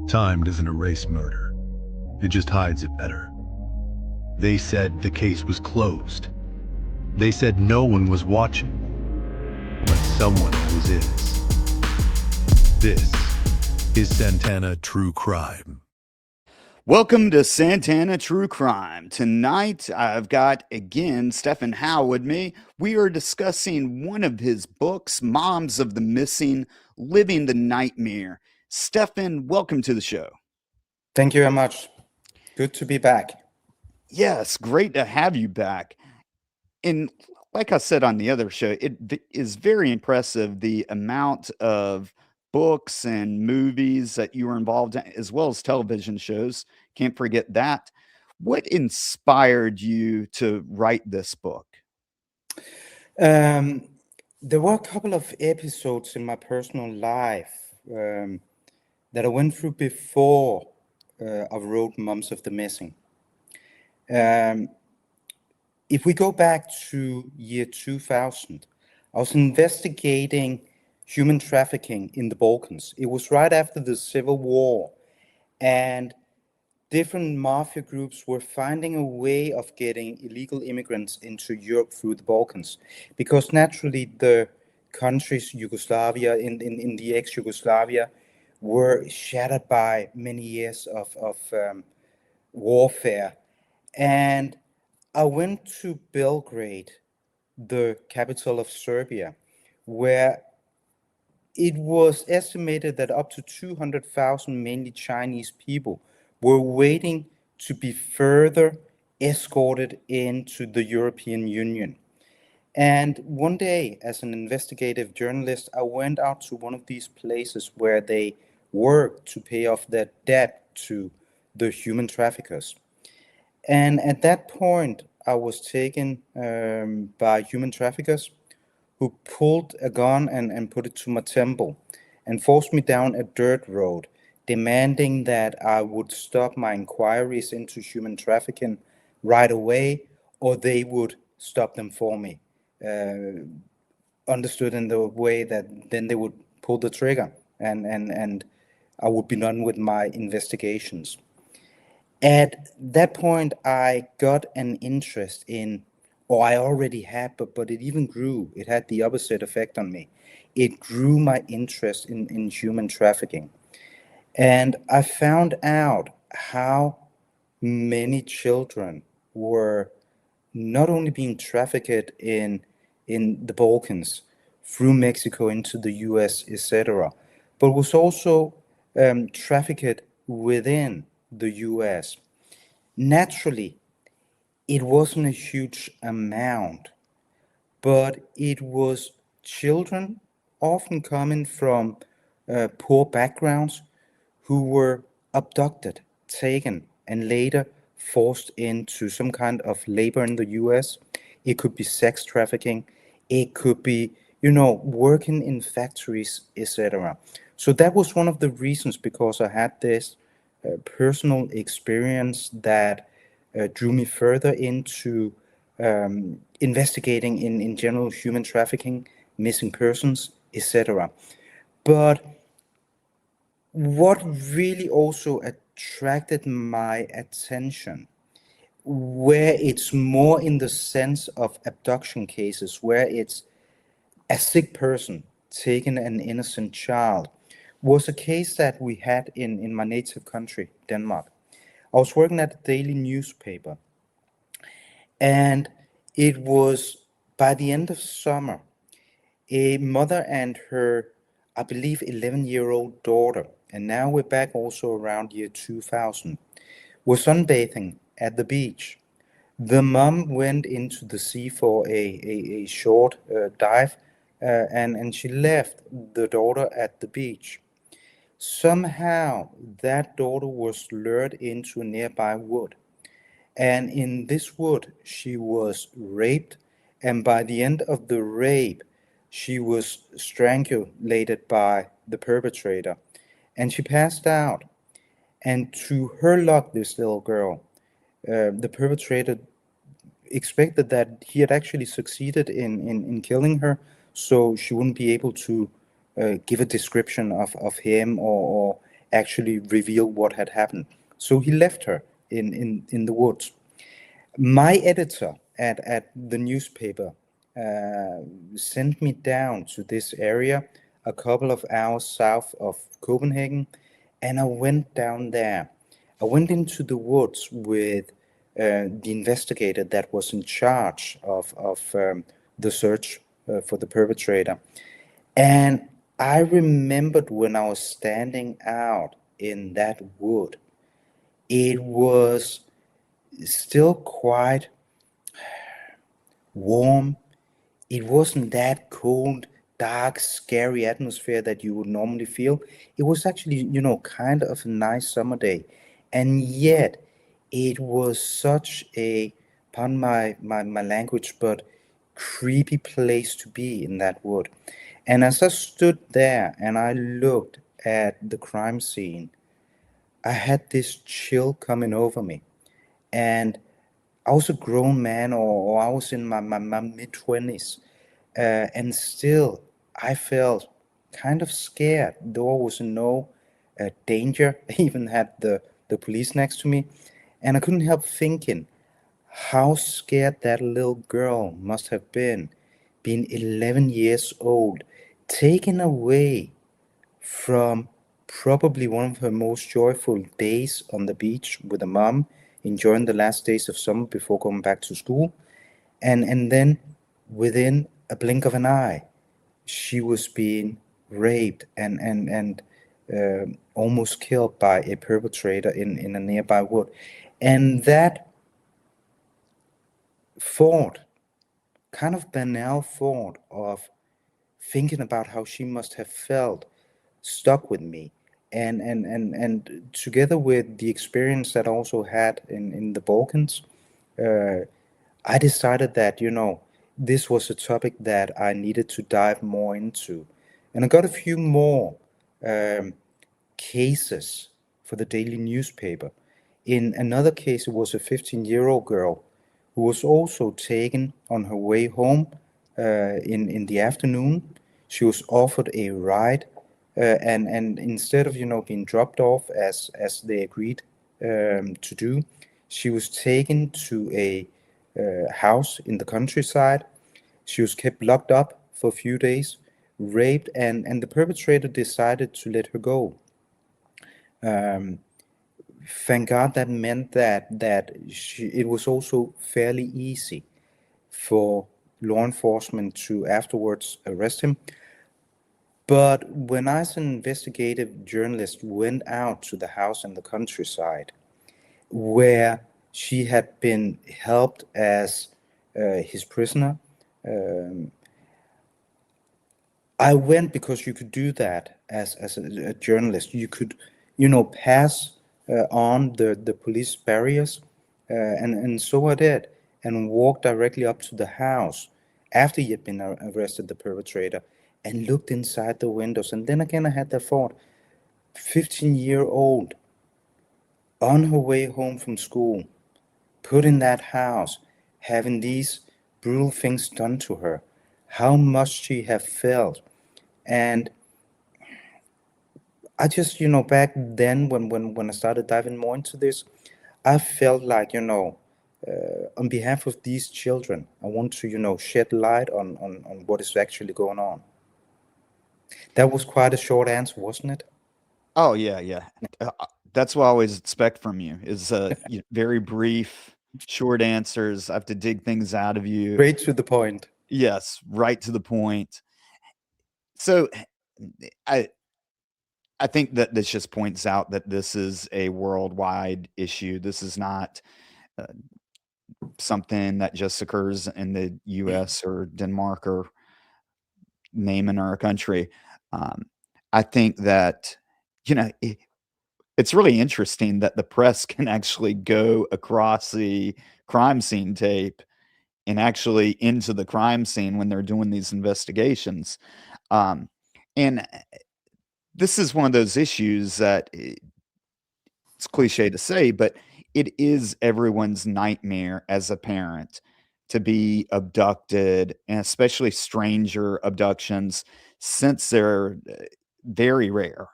Time doesn't erase murder. It just hides it better. They said the case was closed. They said no one was watching, but someone always is. This is Santana True Crime. Welcome to Santana True Crime. Tonight, I've got, again, Steffen Hou with me. We are discussing one of his books, Moms of the Missing, Living the Nightmare. Steffen, welcome to the show. Thank you very much. Good to be back. Yes, great to have you back. And like I said on the other show, it is very impressive the amount of books and movies that you were involved in, as well as television shows. Can't forget that. What inspired you to write this book? There were a couple of episodes in my personal life that I went through before I wrote Moms of the Missing. If we go back to year 2000, I was investigating human trafficking in the Balkans. It was right after the Civil War, and different mafia groups were finding a way of getting illegal immigrants into Europe through the Balkans, because naturally the countries Yugoslavia in the ex-Yugoslavia were shattered by many years of warfare. And I went to Belgrade, the capital of Serbia, where it was estimated that up to 200,000 mainly Chinese people were waiting to be further escorted into the European Union. And one day, as an investigative journalist, I went out to one of these places where they worked to pay off their debt to the human traffickers. And at that point, I was taken by human traffickers who pulled a gun and put it to my temple and forced me down a dirt road, demanding that I would stop my inquiries into human trafficking right away, or they would stop them for me. Understood in the way that then they would pull the trigger and I would be done with my investigations. At that point, I got an interest in, or I already had, but it even grew. It had the opposite effect on me. It grew my interest in human trafficking. And I found out how many children were not only being trafficked in the Balkans, through Mexico into the US, etc., but was also trafficked within the US. Naturally, it wasn't a huge amount, but it was children often coming from poor backgrounds who were abducted, taken, and later forced into some kind of labor in the US. It could be sex trafficking. It could be, working in factories, etc. So that was one of the reasons, because I had this personal experience that drew me further into investigating in general human trafficking, missing persons, etc. But what really also attracted my attention, where it's more in the sense of abduction cases, where it's a sick person taking an innocent child, was a case that we had in my native country, Denmark. I was working at a daily newspaper, and it was by the end of summer, a mother and her, I believe, 11-year-old daughter, and now we're back also around year 2000, were sunbathing at the beach. The mom went into the sea for a short dive, and she left the daughter at the beach. Somehow, that daughter was lured into a nearby wood. And in this wood, she was raped. And by the end of the rape, she was strangulated by the perpetrator. And she passed out. And to her luck, this little girl, the perpetrator expected that he had actually succeeded in killing her, so she wouldn't be able to give a description of him or actually reveal what had happened. So he left her in the woods. My editor at the newspaper sent me down to this area a couple of hours south of Copenhagen, and I went down there. I went into the woods with the investigator that was in charge of the search for the perpetrator. And I remembered when I was standing out in that wood, it was still quite warm. It wasn't that cold, dark, scary atmosphere that you would normally feel. It was actually, kind of a nice summer day. And yet, it was such a, pardon my language, but creepy place to be in that wood. And as I stood there and I looked at the crime scene, I had this chill coming over me. And I was a grown man, or I was in my mid 20s, and still I felt kind of scared. Though I was in no danger, I even had the police next to me, and I couldn't help thinking how scared that little girl must have been, being 11 years old, taken away from probably one of her most joyful days on the beach with her mom, enjoying the last days of summer before going back to school. And then within a blink of an eye, she was being raped and almost killed by a perpetrator in a nearby wood. And that thought, kind of banal thought of thinking about how she must have felt, stuck with me. And together with the experience that I also had in the Balkans, uh, I decided that, this was a topic that I needed to dive more into. And I got a few more um, cases for the daily newspaper. In another case, it was a 15-year-old girl who was also taken on her way home in the afternoon. She was offered a ride, and instead of being dropped off as they agreed to do, she was taken to a house in the countryside. She was kept locked up for a few days, raped, and the perpetrator decided to let her go. Um, Thank God that meant that it was also fairly easy for law enforcement to afterwards arrest him. But when I, as an investigative journalist, went out to the house in the countryside where she had been helped as his prisoner, um, I went because you could do that as a journalist. You could, pass on the police barriers, and so I did, and walked directly up to the house after he had been arrested, the perpetrator, and looked inside the windows. And then again, I had that thought: 15-year-old on her way home from school, put in that house, having these brutal things done to her. How must she have felt? And I just, back then when I started diving more into this, I felt like, on behalf of these children, I want to, shed light on what is actually going on. That was quite a short answer, wasn't it? Oh yeah, yeah. That's what I always expect from you is very brief, short answers. I have to dig things out of you. Straight to the point. Yes, right to the point. So I I think that this just points out that this is a worldwide issue. This is not uh, something that just occurs in the US or Denmark or name in our country. Um, I think that, it's really interesting that the press can actually go across the crime scene tape and actually into the crime scene when they're doing these investigations. Um, and this is one of those issues that it's cliche to say, but it is everyone's nightmare as a parent to be abducted, and especially stranger abductions, since they're very rare.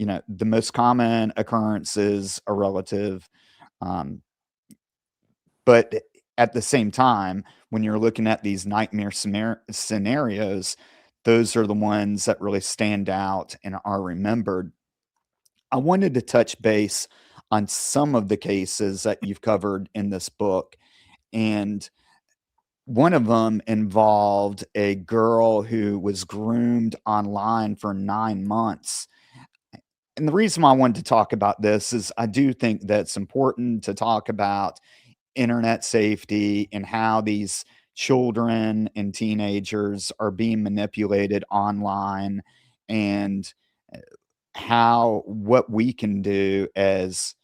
the most common occurrence is a relative. Um, but at the same time, when you're looking at these nightmare scenarios, those are the ones that really stand out and are remembered. I wanted to touch base on some of the cases that you've covered in this book. And one of them involved a girl who was groomed online for 9 months. And the reason why I wanted to talk about this is I do think that it's important to talk about internet safety and how these children and teenagers are being manipulated online, and how what we can do as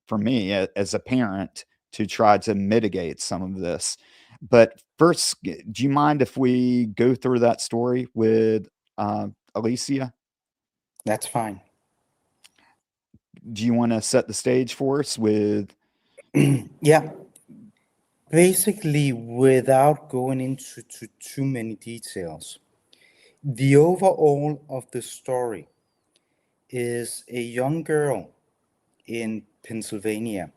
for me as a parent to try to mitigate some of this. But first, do you mind if we go through that story with Alicia? That's fine. Do you want to set the stage for us with? Yeah. Basically, without going into too many details, the overall of the story is a young girl in Pennsylvania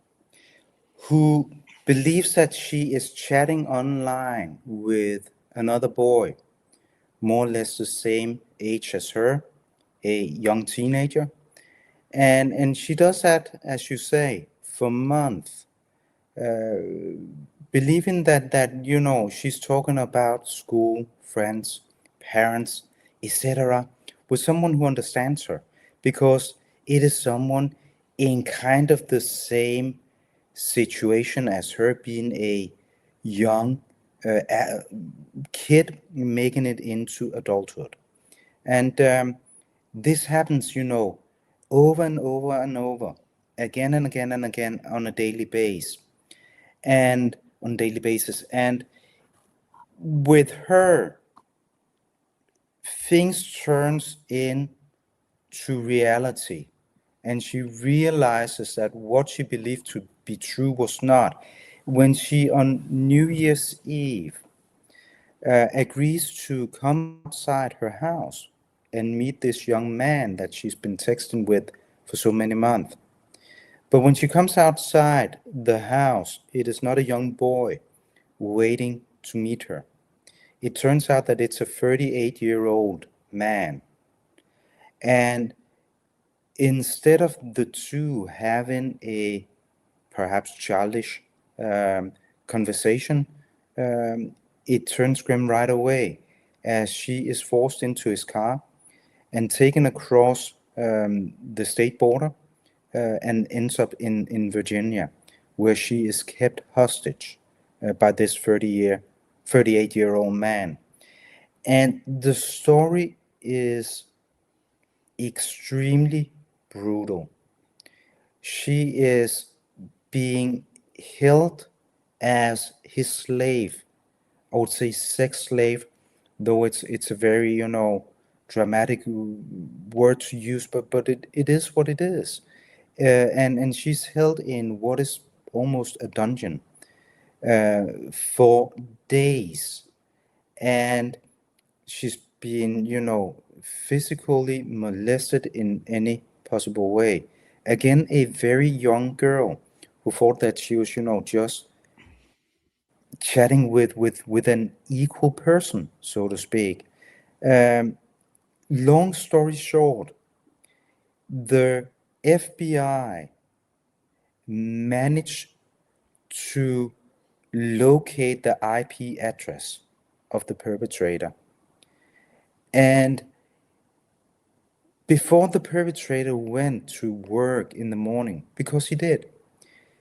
who believes that she is chatting online with another boy, more or less the same age as her, a young teenager. And she does that, as you say, for months, believing that she's talking about school, friends, parents, etc., with someone who understands her, because it is someone in kind of the same situation as her, being a young kid making it into adulthood. And this happens, over and over and over, again and again and again on a daily basis. And on daily basis. And with her, things turns into reality. And she realizes that what she believed to be true was not. When she, on New Year's Eve, agrees to come outside her house and meet this young man that she's been texting with for so many months. But when she comes outside the house, it is not a young boy waiting to meet her. It turns out that it's a 38-year-old man. And instead of the two having a perhaps childish conversation, it turns grim right away as she is forced into his car and taken across the state border and ends up in Virginia, where she is kept hostage by this 38-year-old man. And the story is extremely brutal. She is being held as his slave. I would say sex slave, though it's a very, dramatic word to use, but it is what it is. And she's held in what is almost a dungeon for days. And she's being, physically molested in any possible way. Again, a very young girl who thought that she was, just chatting with an equal person, so to speak. Um, Long story short, the FBI managed to locate the IP address of the perpetrator. And before the perpetrator went to work in the morning, because he did,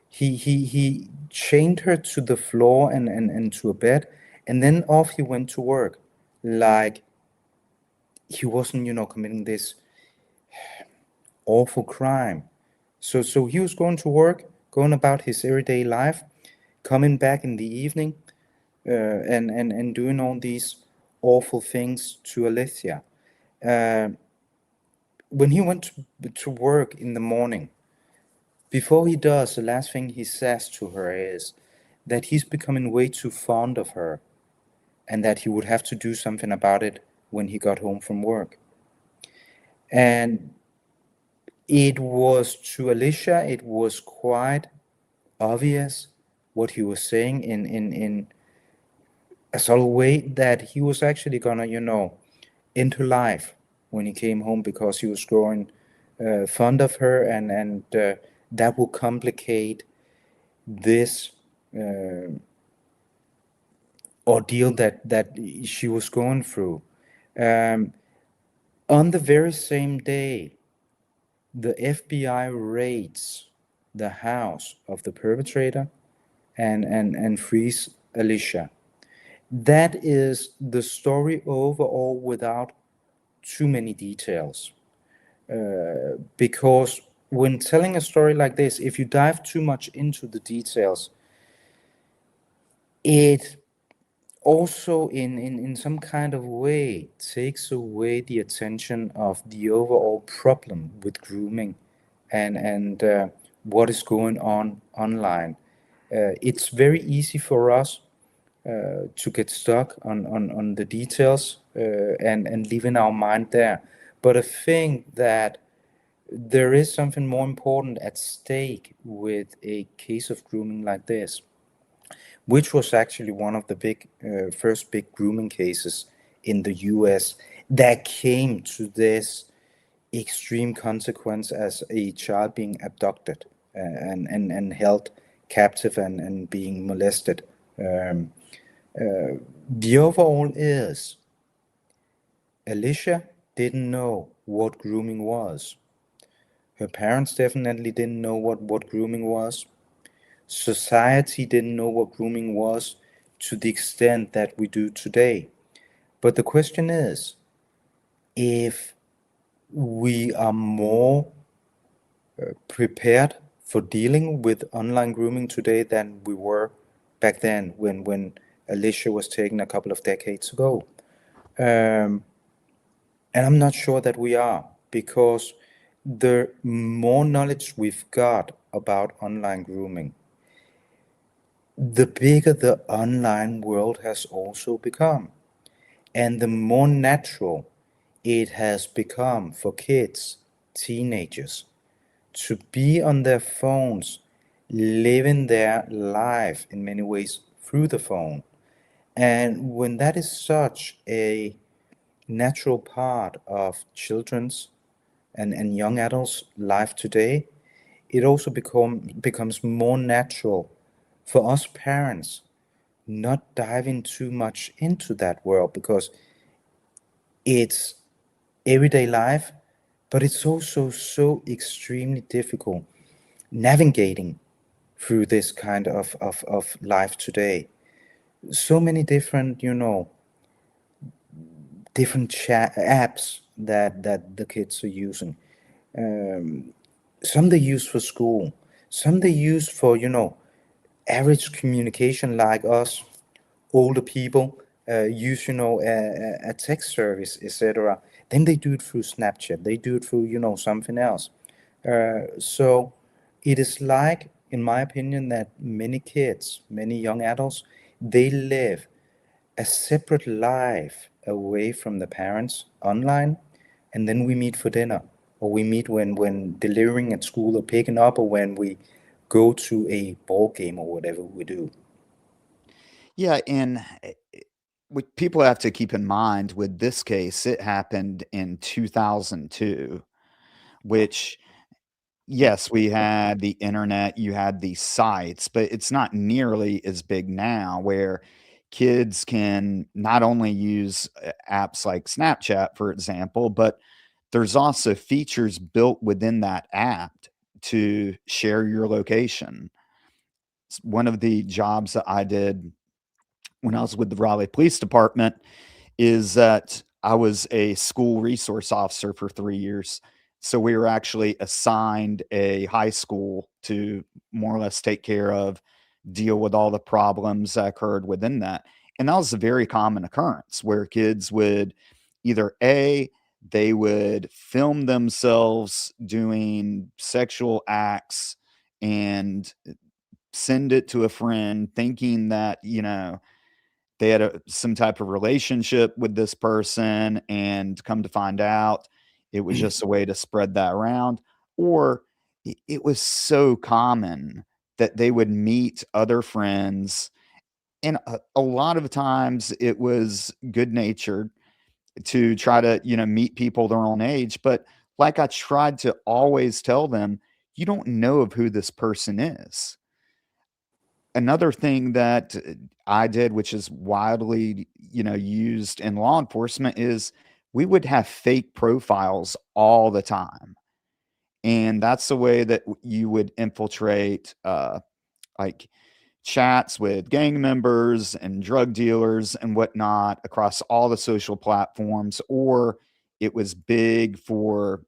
he chained her to the floor and to a bed, and then off he went to work, like he wasn't, committing this awful crime. So he was going to work, going about his everyday life, coming back in the evening, and doing all these awful things to Alicia. Uh, when he went to work in the morning, before he does, the last thing he says to her is that he's becoming way too fond of her and that he would have to do something about it when he got home from work. And It was to Alicia, it was quite obvious what he was saying in a subtle way, that he was actually gonna, into life when he came home, because he was growing fond of her, and that will complicate this ordeal that she was going through. Um, on the very same day, the FBI raids the house of the perpetrator and frees Alicia. That is the story overall, without too many details. Because when telling a story like this, if you dive too much into the details, it also in some kind of way takes away the attention of the overall problem with grooming and what is going on online. It's very easy for us to get stuck on the details and leave in our mind there. But I think that there is something more important at stake with a case of grooming like this, which was actually one of the first big grooming cases in the US that came to this extreme consequence as a child being abducted and held captive and being molested. The overall is Alicia didn't know what grooming was. Her parents definitely didn't know what grooming was. Society didn't know what grooming was to the extent that we do today. But the question is, if we are more prepared for dealing with online grooming today than we were back then when Alicia was taken a couple of decades ago. Um, and I'm not sure that we are, because the more knowledge we've got about online grooming, the bigger the online world has also become, and the more natural it has become for kids, teenagers, to be on their phones, living their life in many ways through the phone. And when that is such a natural part of children's and young adults' life today, it also becomes more natural for us parents not diving too much into that world, because it's everyday life, but it's also so extremely difficult navigating through this kind of life today. So many different, different chat apps that the kids are using. Some they use for school, some they use for, average communication, like us older people use, a text service, etc. Then they do it through Snapchat, they do it through, something else. So it is like, in my opinion, that many kids, many young adults, they live a separate life away from the parents online, and then we meet for dinner, or we meet when delivering at school or picking up, or when we go to a ball game or whatever we do. Yeah, and what people have to keep in mind with this case, it happened in 2002, which, yes, we had the internet, you had these sites, but it's not nearly as big now, where kids can not only use apps like Snapchat, for example, but there's also features built within that app to share your location. One of the jobs that I did when I was with the Raleigh Police Department is that I was a school resource officer for 3 years. So we were actually assigned a high school to more or less take care of, deal with all the problems that occurred within that. And that was a very common occurrence, where kids would either A, they would film themselves doing sexual acts and send it to a friend thinking that, they had some type of relationship with this person, and come to find out it was just a way to spread that around. Or it was so common that they would meet other friends, and a lot of times it was good natured to try to, meet people their own age. But like I tried to always tell them, you don't know of who this person is. Another thing that I did, which is widely, used in law enforcement, is we would have fake profiles all the time. And that's the way that you would infiltrate, like chats with gang members and drug dealers and whatnot across all the social platforms. Or it was big for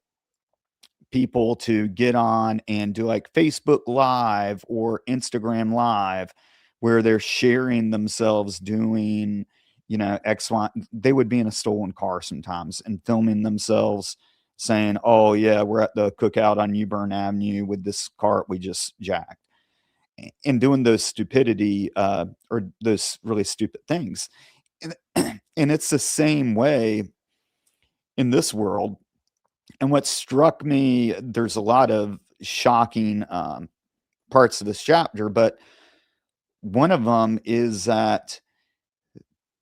people to get on and do like Facebook Live or Instagram Live, where they're sharing themselves doing, X, Y. They would be in a stolen car sometimes and filming themselves saying, "Oh, yeah, we're at the cookout on Newbern Avenue with this cart we just jacked," and doing those stupidity, or those really stupid things. And, and it's the same way in this world. And what struck me, there's a lot of shocking parts of this chapter, but one of them is that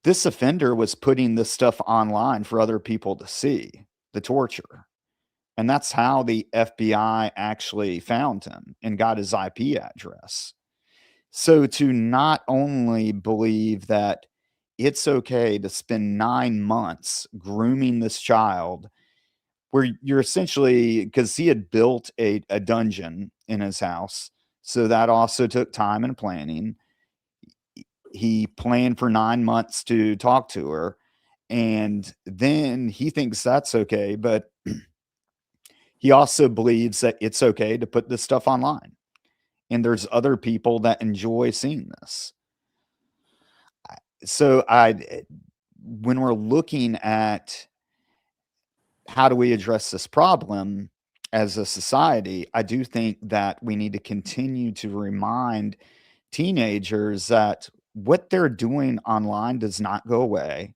this offender was putting this stuff online for other people to see, the torture. And that's how the FBI actually found him and got his IP address. So to not only believe that it's okay to spend 9 months grooming this child, where you're essentially, because he had built a dungeon in his house, so that also took time and planning. He planned for 9 months to talk to her, and then he thinks that's okay, but he also believes that it's okay to put this stuff online, and there's other people that enjoy seeing this. So when we're looking at how do we address this problem as a society, I do think that we need to continue to remind teenagers that what they're doing online does not go away,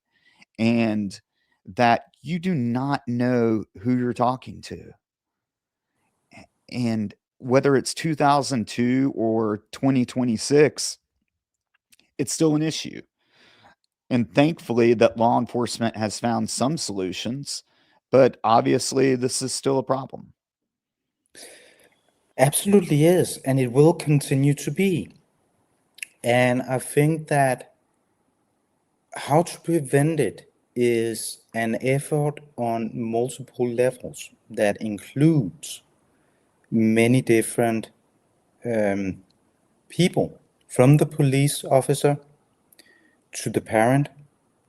and that you do not know who you're talking to. And whether it's 2002 or 2026, it's still an issue. And thankfully, that law enforcement has found some solutions, but obviously, this is still a problem. Absolutely is, and it will continue to be. And I think that how to prevent it is an effort on multiple levels that includes many different people, from the police officer to the parent,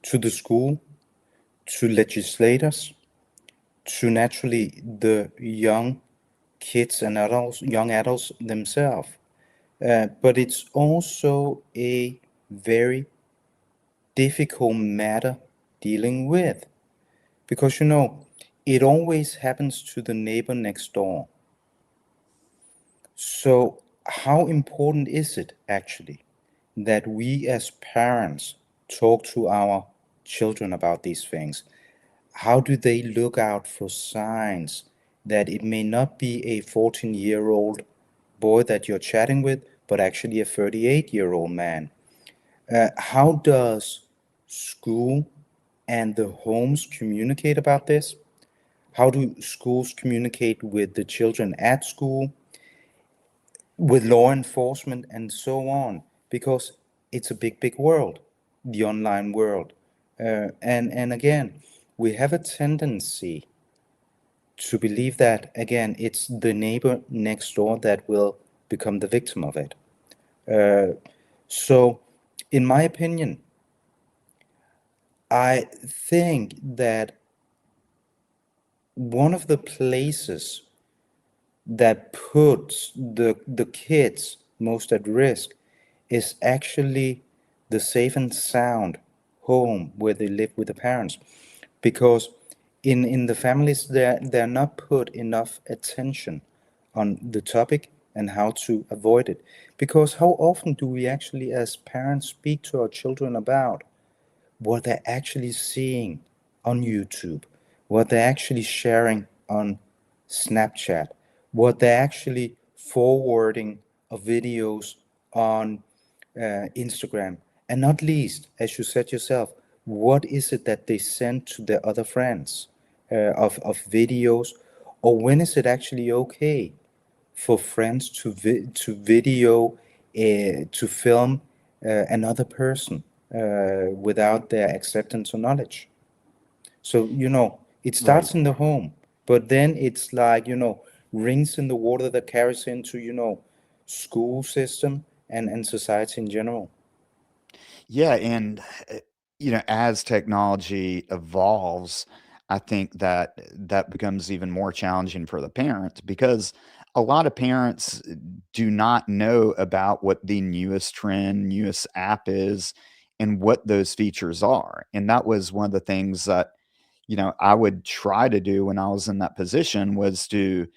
to the school, to legislators, to naturally the young kids and adults, young adults themselves. But it's also a very difficult matter dealing with, because it always happens to the neighbor next door. So how important is it actually that we as parents talk to our children about these things? How do they look out for signs that it may not be a 14-year-old boy that you're chatting with, but actually a 38-year-old man? How does school and the homes communicate about this? How do schools communicate with the children at school, with law enforcement, and so on? Because it's a big, big world, the online world. And again, we have a tendency to believe that, again, it's the neighbor next door that will become the victim of it. So, in my opinion, I think that one of the places that puts the kids most at risk is actually the safe and sound home where they live with the parents, because in the families they're not put enough attention on the topic and how to avoid it. Because how often do we actually as parents speak to our children about what they're actually seeing on YouTube, what they're actually sharing on Snapchat, what they're actually forwarding of videos on Instagram, and not least, as you said yourself, what is it that they send to their other friends of videos, or when is it actually okay for friends to video, to film another person without their acceptance or knowledge. So, it Right. starts in the home, but then it's like, rings in the water that carries into, school system and society in general. Yeah, and as technology evolves, I think that that becomes even more challenging for the parents because a lot of parents do not know about what the newest trend, newest app is, and what those features are. And that was one of the things that I would try to do when I was in that position was to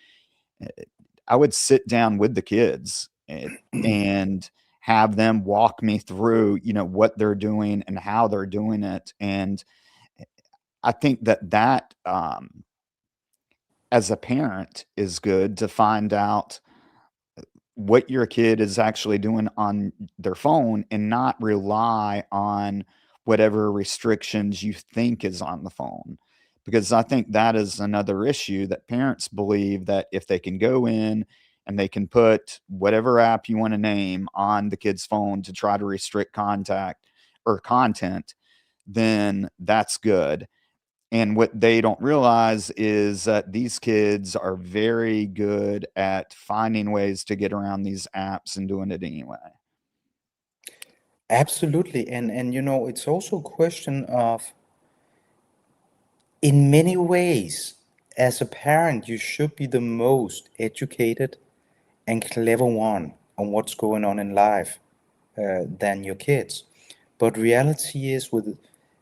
I would sit down with the kids and have them walk me through, what they're doing and how they're doing it. And I think that as a parent is good to find out what your kid is actually doing on their phone and not rely on whatever restrictions you think is on the phone. Because I think that is another issue that parents believe that if they can go in and they can put whatever app you want to name on the kid's phone to try to restrict contact or content, then that's good. And what they don't realize is that these kids are very good at finding ways to get around these apps and doing it anyway. Absolutely. And it's also a question of, in many ways, as a parent, you should be the most educated and clever one on what's going on in life than your kids. But reality is, with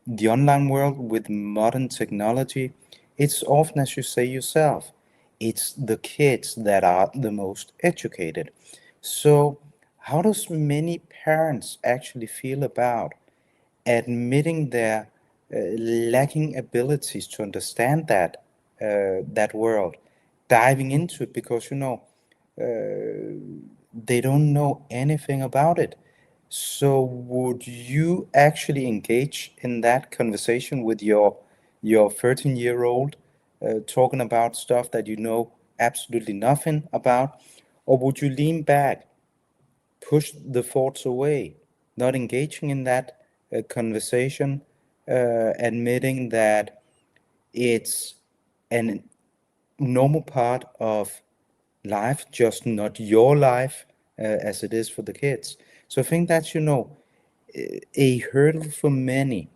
the online world, with modern technology, it's often, as you say yourself, it's the kids that are the most educated. So, how does many parents actually feel about admitting their lacking abilities to understand that world, diving into it, because they don't know anything about it? So would you actually engage in that conversation with your 13-year-old, talking about stuff that you know absolutely nothing about, or would you lean back, push the thoughts away, not engaging in that conversation, admitting that it's an normal part of life, just not your life as it is for the kids? So I think that's, a hurdle for many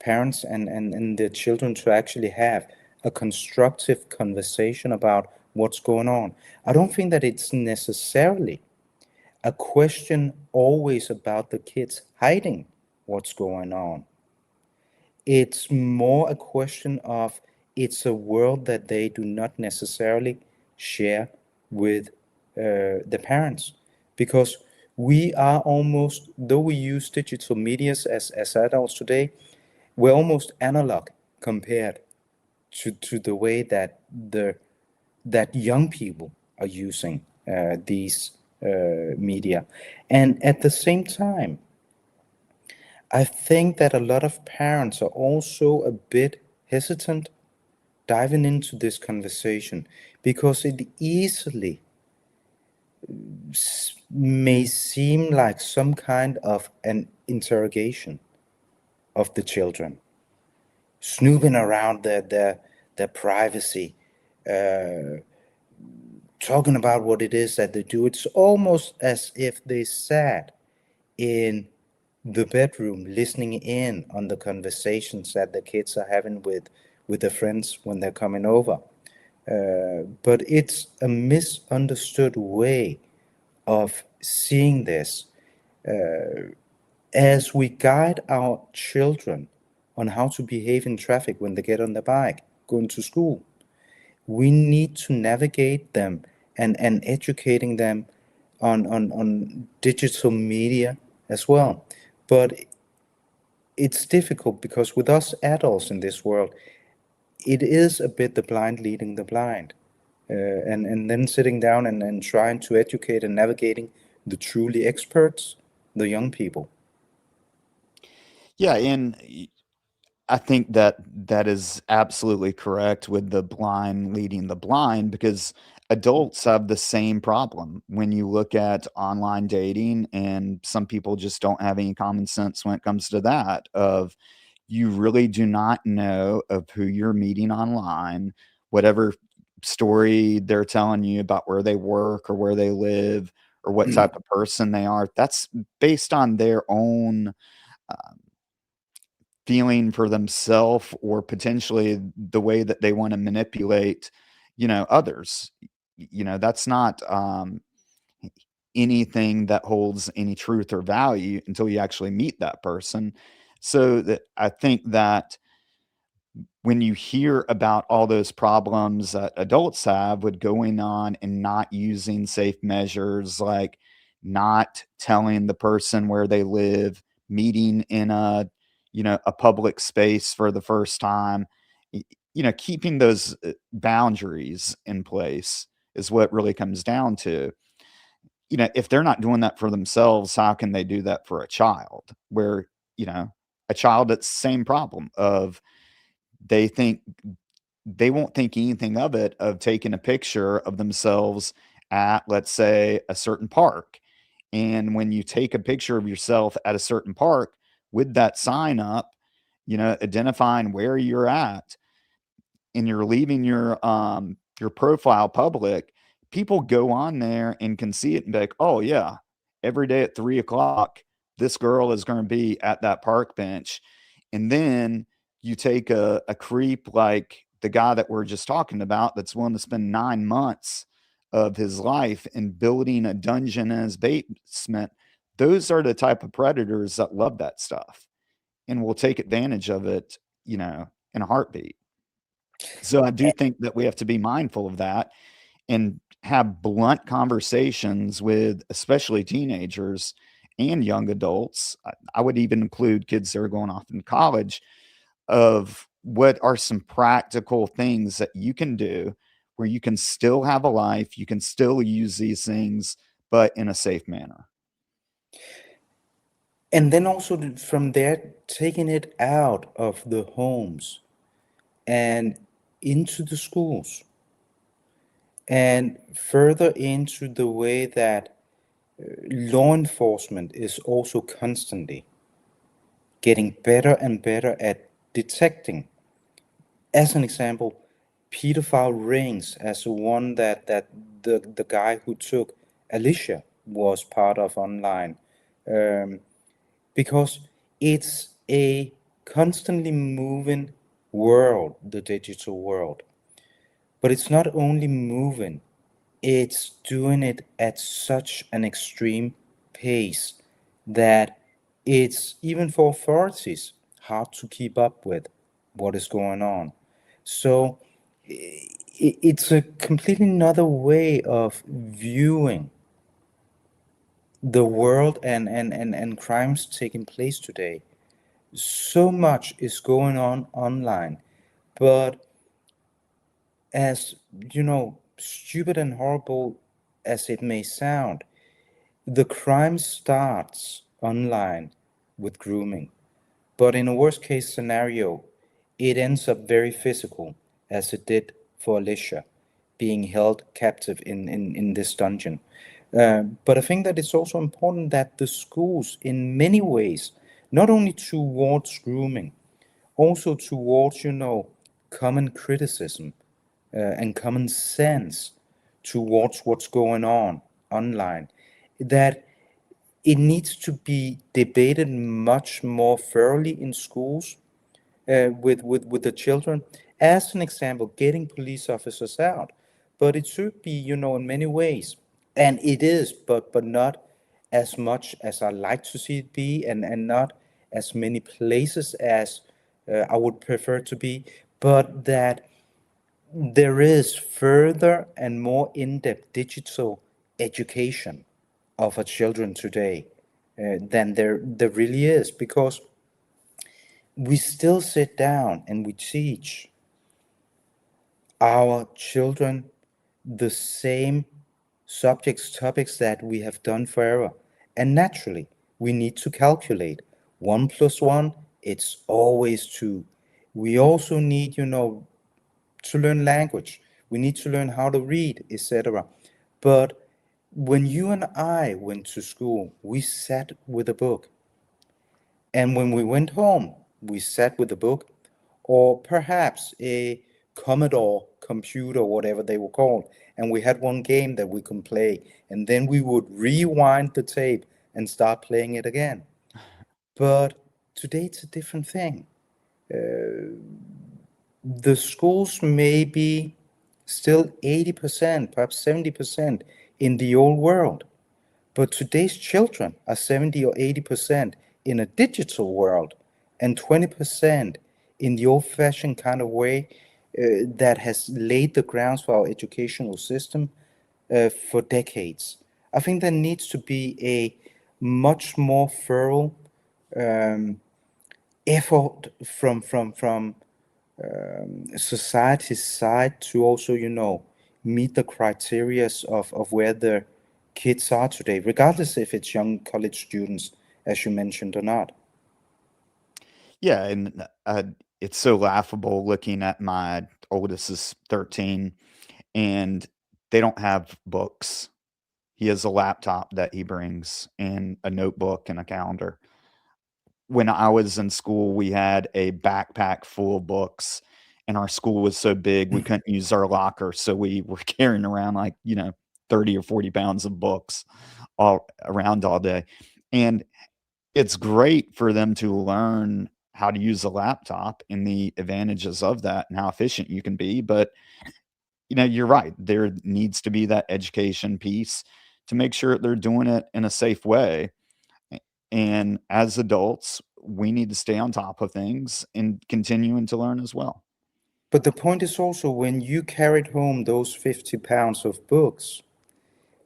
parents and their children to actually have a constructive conversation about what's going on. I don't think that it's necessarily a question always about the kids hiding what's going on. It's more a question of, it's a world that they do not necessarily share with the parents. Because we are almost, though we use digital medias as adults today, we're almost analog compared to the way that young people are using these media. And at the same time, I think that a lot of parents are also a bit hesitant diving into this conversation because it easily may seem like some kind of an interrogation of the children, snooping around their privacy, uh, talking about what it is that they do. It's almost as if they sat in the bedroom listening in on the conversations that the kids are having with their friends when they're coming over. But it's a misunderstood way of seeing this. As we guide our children on how to behave in traffic when they get on the bike going to school, we need to navigate them and educating them on digital media as well. But it's difficult because with us adults in this world, it is a bit the blind leading the blind. and then sitting down and trying to educate and navigating the truly experts, the young people. Yeah, and I think that that is absolutely correct with the blind leading the blind, because adults have the same problem when you look at online dating, and some people just don't have any common sense when it comes to that. Of you really do not know of who you're meeting online, whatever story they're telling you about where they work or where they live or what type of person they are. That's based on their own uh, feeling for themselves, or potentially the way that they want to manipulate, others. That's not anything that holds any truth or value until you actually meet that person. So that I think that when you hear about all those problems that adults have with going on and not using safe measures, like not telling the person where they live, meeting in a public space for the first time, keeping those boundaries in place is what really comes down to. If they're not doing that for themselves, how can they do that for a child? Where, you know, a child, it's the same problem of they think they won't think anything of it, of taking a picture of themselves at, let's say, a certain park. And when you take a picture of yourself at a certain park with that sign up, identifying where you're at, and you're leaving your profile public, people go on there and can see it and be like, "Oh yeah, every day at 3 o'clock, this girl is going to be at that park bench." And then you take a creep like the guy that we're just talking about, that's willing to spend 9 months of his life in building a dungeon in his basement. Those are the type of predators that love that stuff and will take advantage of it, in a heartbeat. So I do think that we have to be mindful of that and have blunt conversations with especially teenagers and young adults. I would even include kids that are going off in college, of what are some practical things that you can do where you can still have a life, you can still use these things, but in a safe manner. And then also from there, taking it out of the homes and into the schools, and further into the way that law enforcement is also constantly getting better and better at detecting. As an example, pedophile rings, as one that the guy who took Alicia was part of online, um, because it's a constantly moving world, the digital world. But it's not only moving, it's doing it at such an extreme pace that it's, even for authorities, hard to keep up with what is going on. So it's a completely another way of viewing the world and crimes taking place today. So much is going on online, but as stupid and horrible as it may sound, the crime starts online with grooming. But in a worst case scenario, it ends up very physical, as it did for Alicia, being held captive in this dungeon. But I think that it's also important that the schools, in many ways, not only towards grooming, also towards, common criticism and common sense towards what's going on online, that it needs to be debated much more thoroughly in schools with the children. As an example, getting police officers out, but it should be, in many ways, and it is, but not as much as I like to see it be, and not as many places as I would prefer to be, but that there is further and more in-depth digital education of our children today than there really is, because we still sit down and we teach our children the same subjects, topics that we have done forever. And naturally, we need to calculate. 1 plus 1, it's always 2. We also need, to learn language. We need to learn how to read, etc. But when you and I went to school, we sat with a book. And when we went home, we sat with a book, or perhaps a Commodore computer, whatever they were called, and we had one game that we could play, and then we would rewind the tape and start playing it again. But today it's a different thing. The schools may be still 80%, perhaps 70% in the old world. But today's children are 70 or 80% in a digital world and 20% in the old-fashioned kind of way that has laid the grounds for our educational system for decades. I think there needs to be a much more thorough effort from society's side to also, meet the criteria of where the kids are today, regardless if it's young college students, as you mentioned, or not. Yeah, and it's so laughable looking at my oldest is 13, and they don't have books. He has a laptop that he brings and a notebook and a calendar. When I was in school, we had a backpack full of books, and our school was so big we couldn't use our locker, so we were carrying around 30 or 40 pounds of books all around all day. And it's great for them to learn how to use a laptop and the advantages of that and how efficient you can be. But, you're right. There needs to be that education piece to make sure they're doing it in a safe way. And as adults, we need to stay on top of things and continuing to learn as well. But the point is also when you carried home those 50 pounds of books,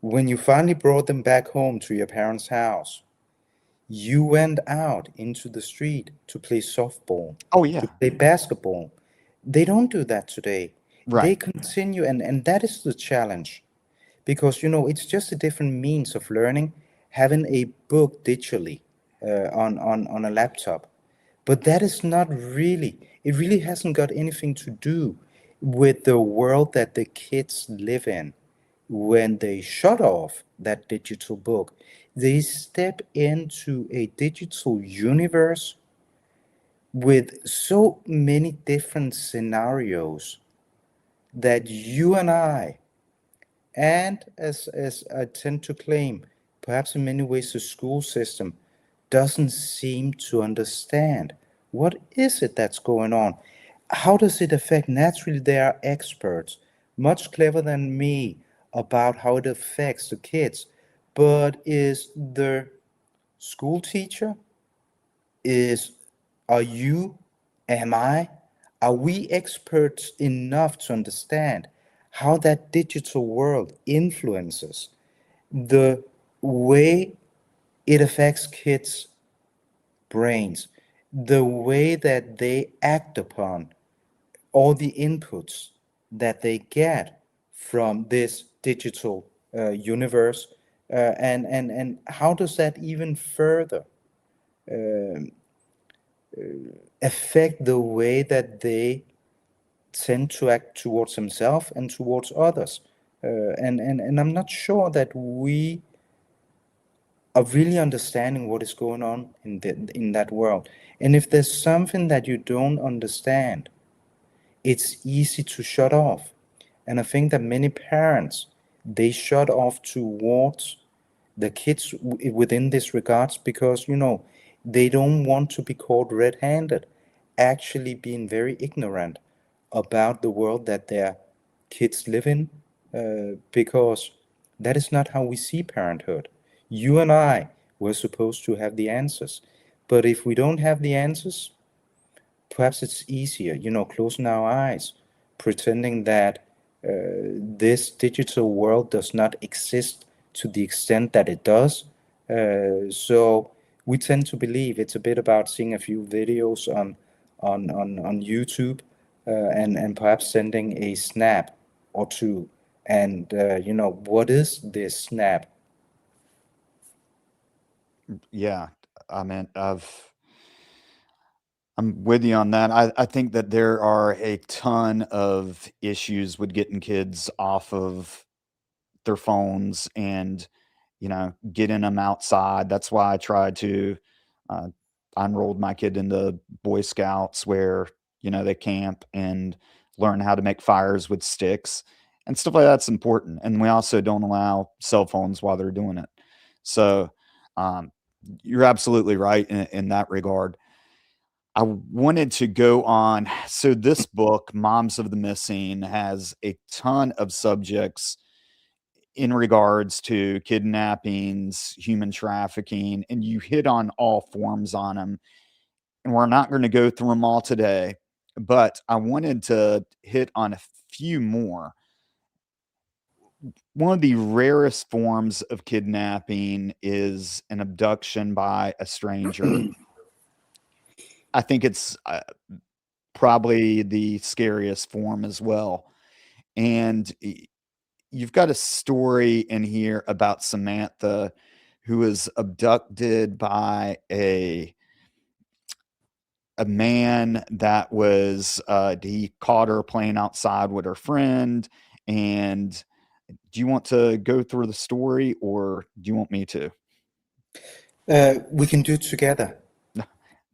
when you finally brought them back home to your parents' house, you went out into the street to play softball, Oh, to yeah. play basketball. They don't do that today. They Right. continue, and that is the challenge. Because it's just a different means of learning, having a book digitally on a laptop. But that is not really, it really hasn't got anything to do with the world that the kids live in. When they shut off that digital book, they step into a digital universe with so many different scenarios that you and I, and as I tend to claim, perhaps in many ways the school system doesn't seem to understand. What is it that's going on? How does it affect? Naturally, there are experts, much cleverer than me, about how it affects the kids. But is the school teacher, is are you, am I, are we experts enough to understand how that digital world influences the way it affects kids' brains, the way that they act upon all the inputs that they get from this digital universe, and how does that even further affect the way that they tend to act towards themselves and towards others? And I'm not sure that we are really understanding what is going on in that world. And if there's something that you don't understand, it's easy to shut off. And I think that many parents, they shut off towards the kids within this regards because, they don't want to be caught red-handed, actually being very ignorant about the world that their kids live in, because that is not how we see parenthood. You and I were supposed to have the answers. But if we don't have the answers, perhaps it's easier, closing our eyes, pretending that this digital world does not exist to the extent that it does. So we tend to believe it's a bit about seeing a few videos on YouTube, and perhaps sending a snap or two And what is this snap? Yeah, I mean, I'm with you on that. I think that there are a ton of issues with getting kids off of their phones and, getting them outside. That's why I tried to, uh, I enrolled my kid into Boy Scouts where, they camp and learn how to make fires with sticks and stuff like that's important. And we also don't allow cell phones while they're doing it. So, um, you're absolutely right in that regard. I wanted to go on. So, this book, Moms of the Missing, has a ton of subjects in regards to kidnappings, human trafficking, and you hit on all forms on them. And we're not going to go through them all today, but I wanted to hit on a few more. One of the rarest forms of kidnapping is an abduction by a stranger. I think it's probably the scariest form as well. And you've got a story in here about Samantha who was abducted by a man that was he caught her playing outside with her friend. And do you want to go through the story or do you want me to? We can do it together.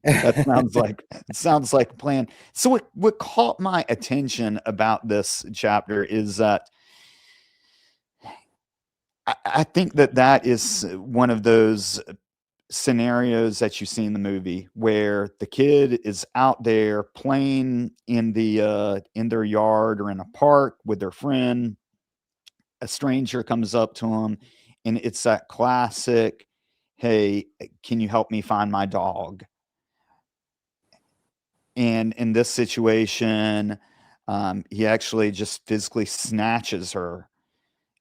That sounds like a plan. So what caught my attention about this chapter is that I think that is one of those scenarios that you see in the movie where the kid is out there playing in their yard or in a park with their friend. A stranger comes up to him, and it's that classic, "Hey, can you help me find my dog?" And in this situation, he actually just physically snatches her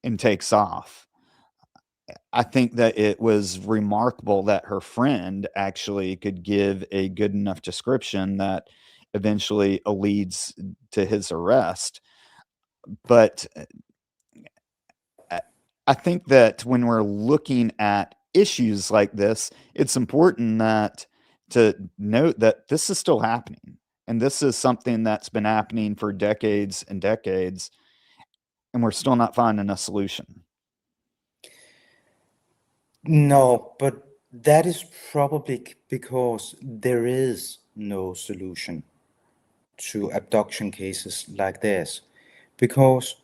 and takes off. I think that it was remarkable that her friend actually could give a good enough description that eventually leads to his arrest. But I I think that when we're looking at issues like this, it's important that to note that this is still happening. And this is something that's been happening for decades and decades, and we're still not finding a solution. No, but that is probably because there is no solution to abduction cases like this. Because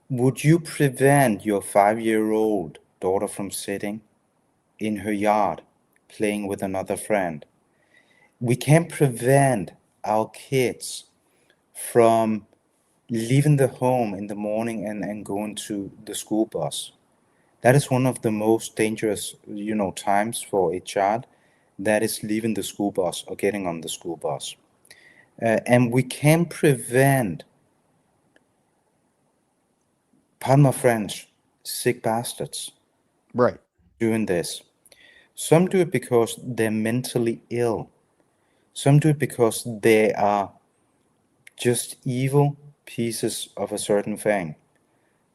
would you prevent your 5-year-old daughter from sitting in her yard playing with another friend? We can't prevent our kids from leaving the home in the morning and going to the school bus. That is one of the most dangerous, times for a child, that is leaving the school bus or getting on the school bus. And we can prevent, pardon my French, sick bastards Right. doing this. Some do it because they're mentally ill. Some do it because they are just evil pieces of a certain thing.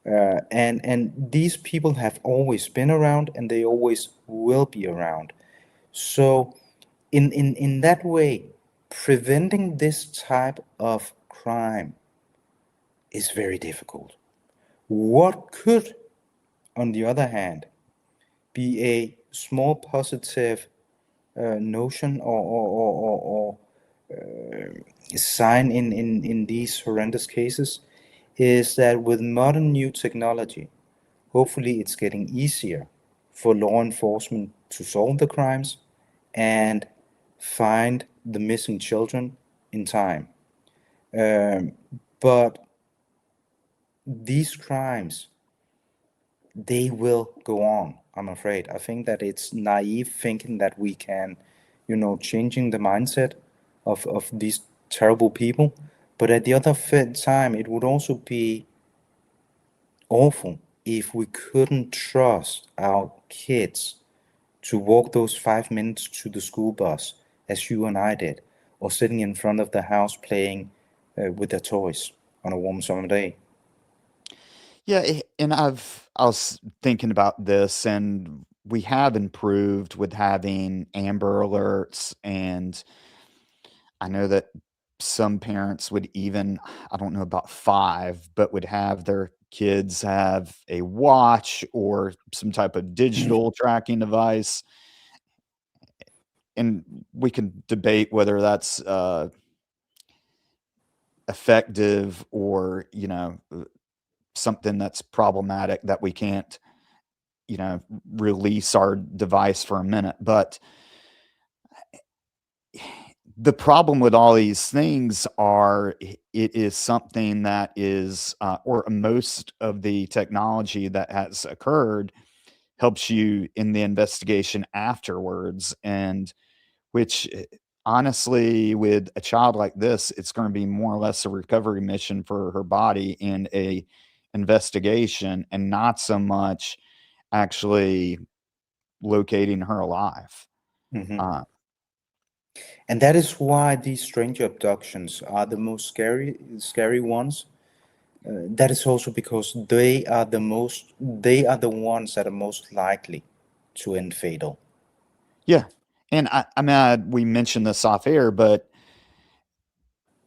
And these people have always been around and they always will be around. So in that way, preventing this type of crime is very difficult. What could, on the other hand, be a small positive notion or sign in these horrendous cases is that with modern new technology, hopefully it's getting easier for law enforcement to solve the crimes and find the missing children in time. Um, but these crimes, they will go on, I'm afraid. I think that it's naive thinking that we can, changing the mindset of these terrible people. But at the other time, it would also be awful if we couldn't trust our kids to walk those 5 minutes to the school bus as you and I did, or sitting in front of the house playing with their toys on a warm summer day. Yeah, and I was thinking about this, and we have improved with having Amber Alerts, and I know that some parents would even, I don't know about 5, but would have their kids have a watch or some type of digital tracking device, and we can debate whether that's, effective or, something that's problematic that we can't, release our device for a minute, but the problem with all these things are it is something that is, or most of the technology that has occurred helps you in the investigation afterwards, and which, honestly, with a child like this, it's gonna be more or less a recovery mission for her body and a investigation, and not so much actually locating her alive. Mhm. Uh, And that is why these stranger abductions are the most scary ones. That is also because they are the ones that are most likely to end fatal. yeah, and I mean, we mentioned this off air, but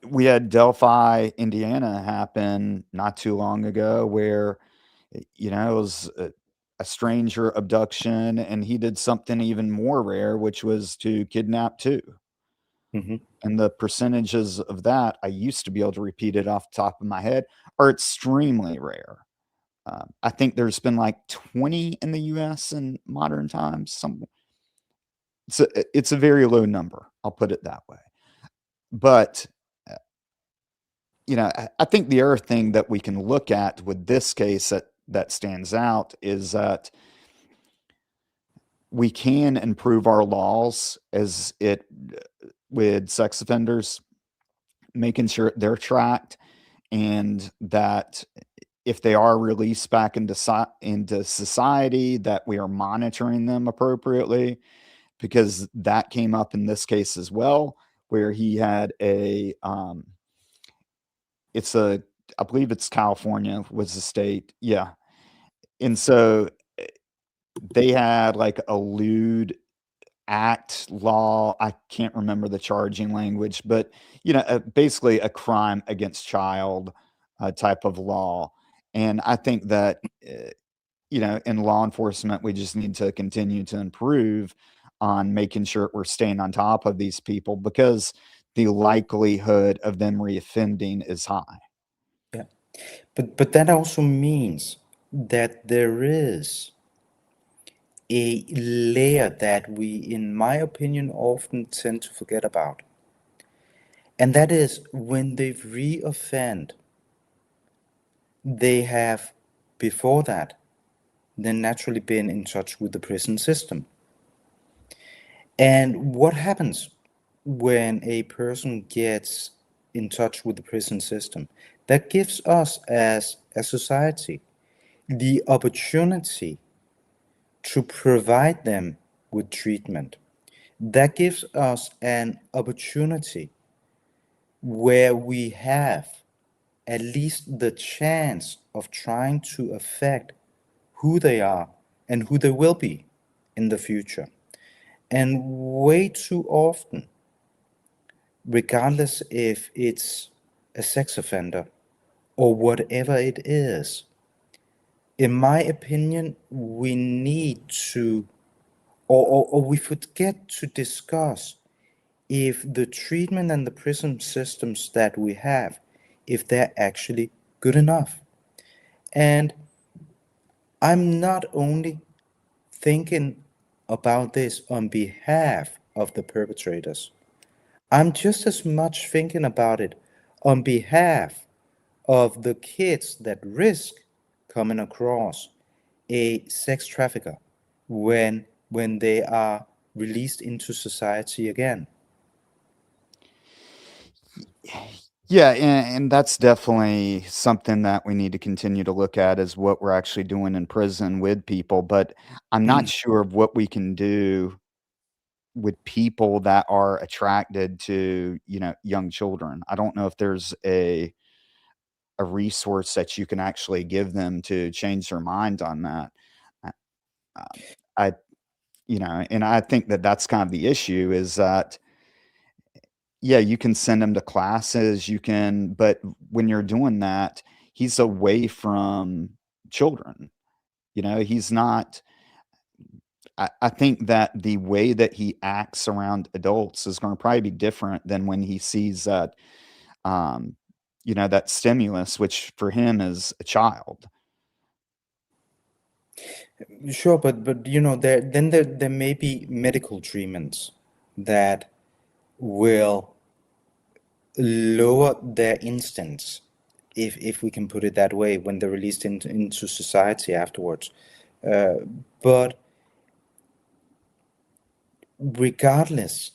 we had Delphi, Indiana happen not too long ago where, it was a stranger abduction, and he did something even more rare, which was to kidnap 2. Hmm. And the percentages of that, I used to be able to repeat it off the top of my head, are extremely rare. I think there's been like 20 in the US in modern times. It's a very low number. I'll put it that way. But uh, I think the other thing that we can look at with this case that stands out is that we can improve our laws as it with sex offenders, making sure they're tracked, and that if they are released back into society, that we are monitoring them appropriately, because that came up in this case as well, where he had it's a I believe it's California was the state. Yeah. And so they had like a lewd act law. I can't remember the charging language, but basically a crime against child type of law. And I think that in law enforcement, we just need to continue to improve on making sure we're staying on top of these people, because the likelihood of them reoffending is high. Yeah, but that also means that there is a layer that we, in my opinion, often tend to forget about. And that is when they reoffend, they have, before that, then naturally been in touch with the prison system. And what happens when a person gets in touch with the prison system? That gives us as a society the opportunity to provide them with treatment. That gives us an opportunity where we have at least the chance of trying to affect who they are and who they will be in the future. And way too often, regardless if it's a sex offender or whatever it is, in my opinion, we need to, or we forget to discuss if the treatment and the prison systems that we have, if they're actually good enough. And I'm not only thinking about this on behalf of the perpetrators, I'm just as much thinking about it on behalf of the kids that risk coming across a sex trafficker when they are released into society again. Yeah, and that's definitely something that we need to continue to look at, is what we're actually doing in prison with people. But I'm not sure of what we can do with people that are attracted to, young children. I don't know if there's a resource that you can actually give them to change their mind on that. Uh, I, and I think that that's kind of the issue is that, yeah, you can send him to classes, but when you're doing that, he's away from children. He's not. I think that the way that he acts around adults is going to probably be different than when he sees um, that stimulus, which for him is a child. Sure, but there may be medical treatments that will lower their instincts, if we can put it that way, when they're released into society afterwards. But regardless,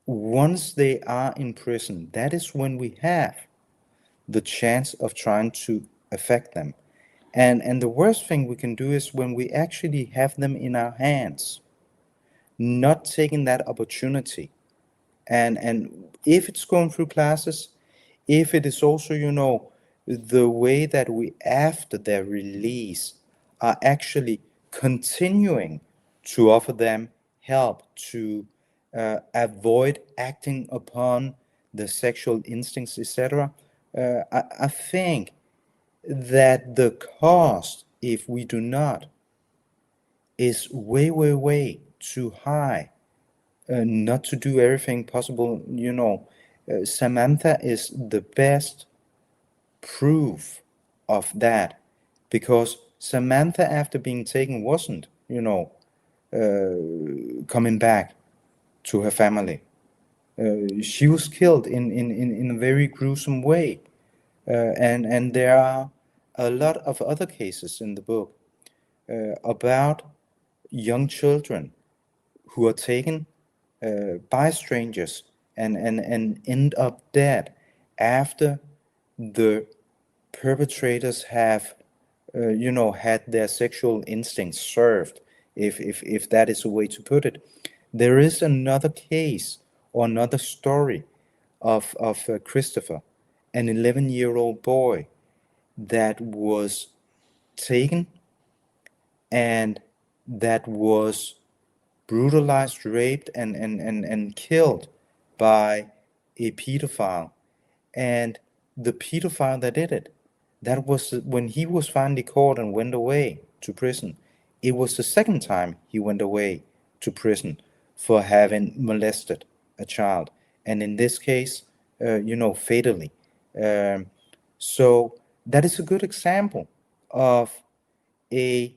once they are in prison, that is when we have the chance of trying to affect them. And the worst thing we can do is when we actually have them in our hands, not taking that opportunity. And if it's going through classes, if it is also, the way that we, after their release, are actually continuing to offer them help to avoid acting upon the sexual instincts, etc., I think that the cost, if we do not, is way, way, way too high. Not to do everything possible. Samantha is the best proof of that, because Samantha, after being taken, wasn't, coming back to her family. She was killed in a very gruesome way. And there are a lot of other cases in the book about young children who are taken by strangers and end up dead after the perpetrators have had their sexual instincts served, if that is a way to put it. There is another case, or another story, of Christopher, an 11-year-old boy that was taken and that was brutalized, raped, and killed by a pedophile. And the pedophile that did it, that was when he was finally caught and went away to prison. It was the second time he went away to prison for having molested a child, and in this case, fatally. Um, so that is a good example of a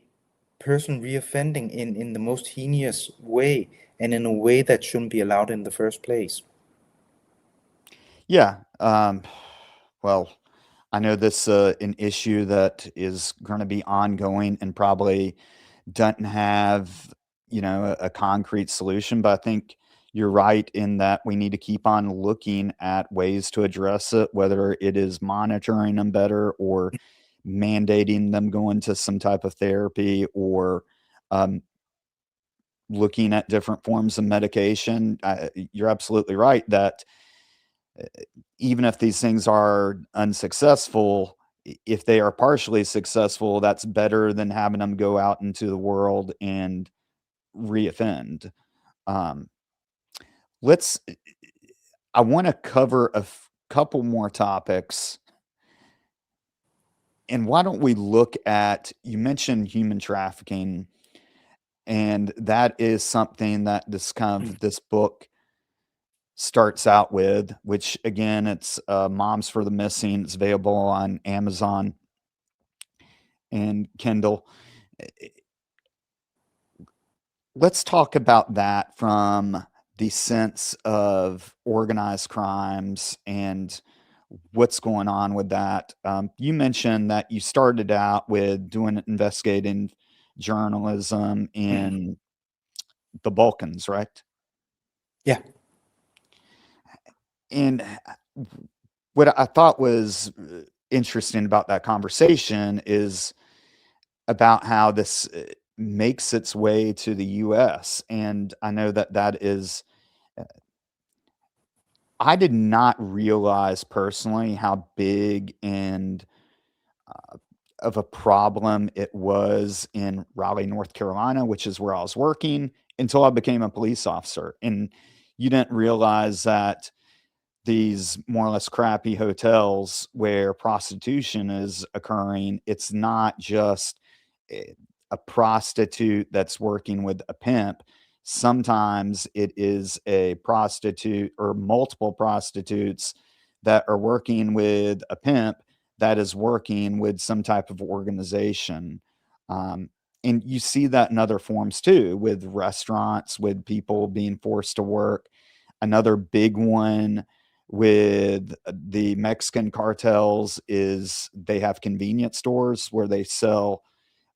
person reoffending in the most heinous way, and in a way that shouldn't be allowed in the first place. Yeah. Well, I know this an issue that is going to be ongoing and probably doesn't have a concrete solution, but I think you're right in that we need to keep on looking at ways to address it, whether it is monitoring them better or mandating them go into some type of therapy or um, looking at different forms of medication. You're absolutely right that even if these things are unsuccessful, if they are partially successful, that's better than having them go out into the world and reoffend. Um, let's. I want to cover couple more topics, and why don't we look at? You mentioned human trafficking, and that is something that this book starts out with, which again, it's Moms for the Missing. It's available on Amazon and Kindle. Let's talk about that from the sense of organized crimes and what's going on with that. You mentioned that you started out with doing investigating journalism in the Balkans, right? Yeah. And what I thought was interesting about that conversation is about how this makes its way to the US. And I know that that is I did not realize personally how big and of a problem it was in Raleigh, North Carolina, which is where I was working, until I became a police officer. And you didn't realize that these more or less crappy hotels where prostitution is occurring, it's not just a a prostitute that's working with a pimp. Sometimes it is a prostitute or multiple prostitutes that are working with a pimp that is working with some type of organization. Um, and you see that in other forms too, with restaurants, with people being forced to work. Another big one with the Mexican cartels is they have convenience stores where they sell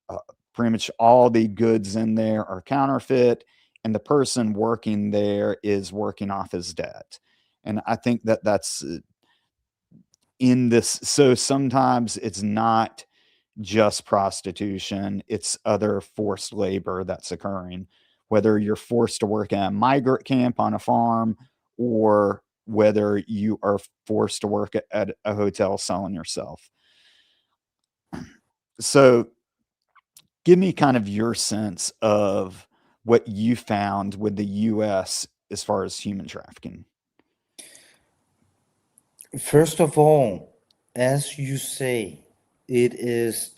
uh, pretty much all the goods in there are counterfeit, and the person working there is working off his debt. And I think that that's in this. So sometimes it's not just prostitution, it's other forced labor that's occurring, whether you're forced to work at a migrant camp on a farm or whether you are forced to work at a hotel selling yourself. So, give me kind of your sense of what you found with the US as far as human trafficking. First of all, as you say, it is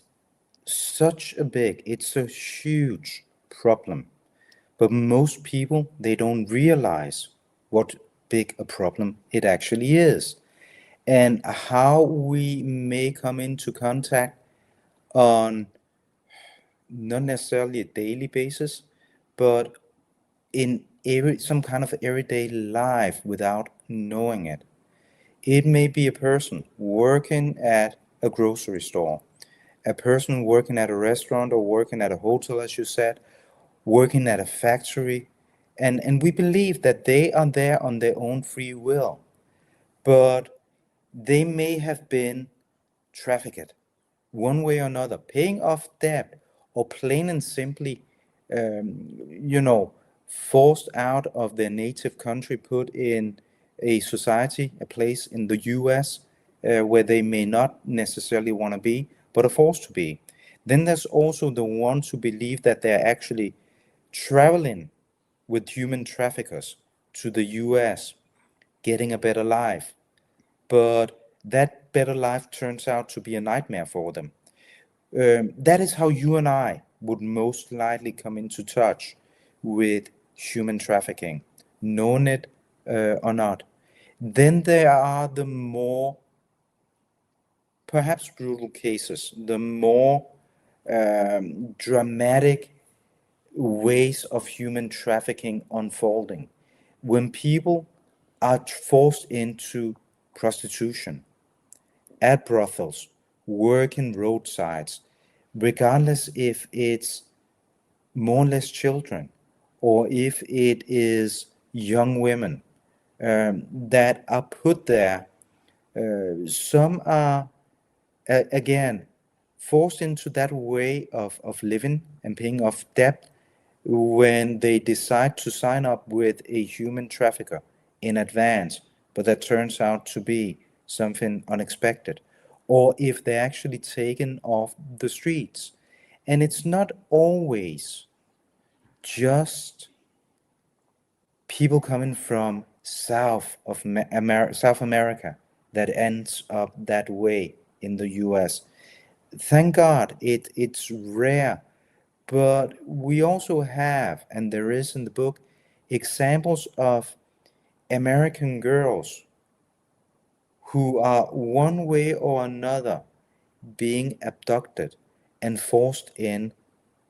it's a huge problem. But most people, they don't realize what big a problem it actually is. And how we may come into contact on not necessarily a daily basis, but in some kind of everyday life without knowing it. It may be a person working at a grocery store, a person working at a restaurant or working at a hotel, as you said, working at a factory. And we believe that they are there on their own free will, but they may have been trafficked one way or another, paying off debt, or plain and simply, you know, forced out of their native country, put in a society, a place in the US, where they may not necessarily want to be, but are forced to be. Then there's also the ones who believe that they're actually traveling with human traffickers to the US, getting a better life. But that better life turns out to be a nightmare for them. That is how you and I would most likely come into touch with human trafficking, known it or not. Then there are the more perhaps brutal cases, the more dramatic ways of human trafficking unfolding. When people are forced into prostitution, at brothels, working roadsides, regardless if it's more or less children or if it is young women that are put there. Some are, again, forced into that way of living and paying off debt when they decide to sign up with a human trafficker in advance, but that turns out to be something unexpected, or if they're actually taken off the streets. And it's not always just people coming from South America that ends up that way in the US. Thank God it's rare, but we also have, and there is in the book, examples of American girls who are one way or another being abducted and forced in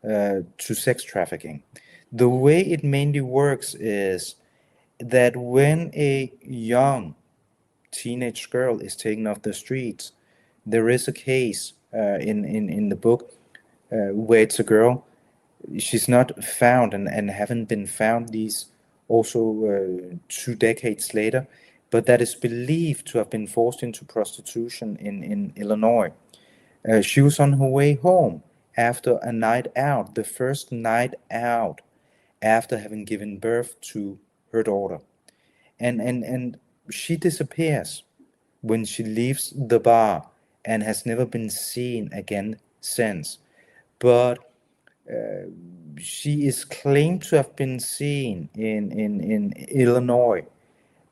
to sex trafficking. The way it mainly works is that when a young teenage girl is taken off the streets, there is a case in the book where it's a girl. She's not found and haven't been found these also 2 decades later, but that is believed to have been forced into prostitution in Illinois. She was on her way home after a night out, the first night out after having given birth to her daughter. And she disappears when she leaves the bar and has never been seen again since. But she is claimed to have been seen in Illinois,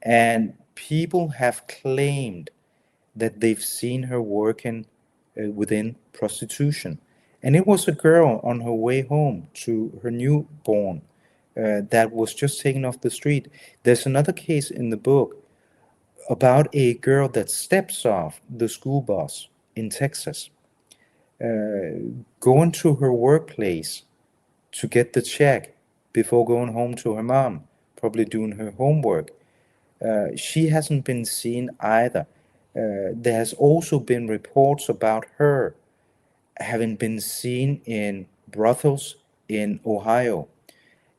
and people have claimed that they've seen her working within prostitution. And it was a girl on her way home to her newborn that was just taken off the street. There's another case in the book about a girl that steps off the school bus in Texas, going to her workplace to get the check before going home to her mom, probably doing her homework. She hasn't been seen either. There has also been reports about her having been seen in brothels in Ohio.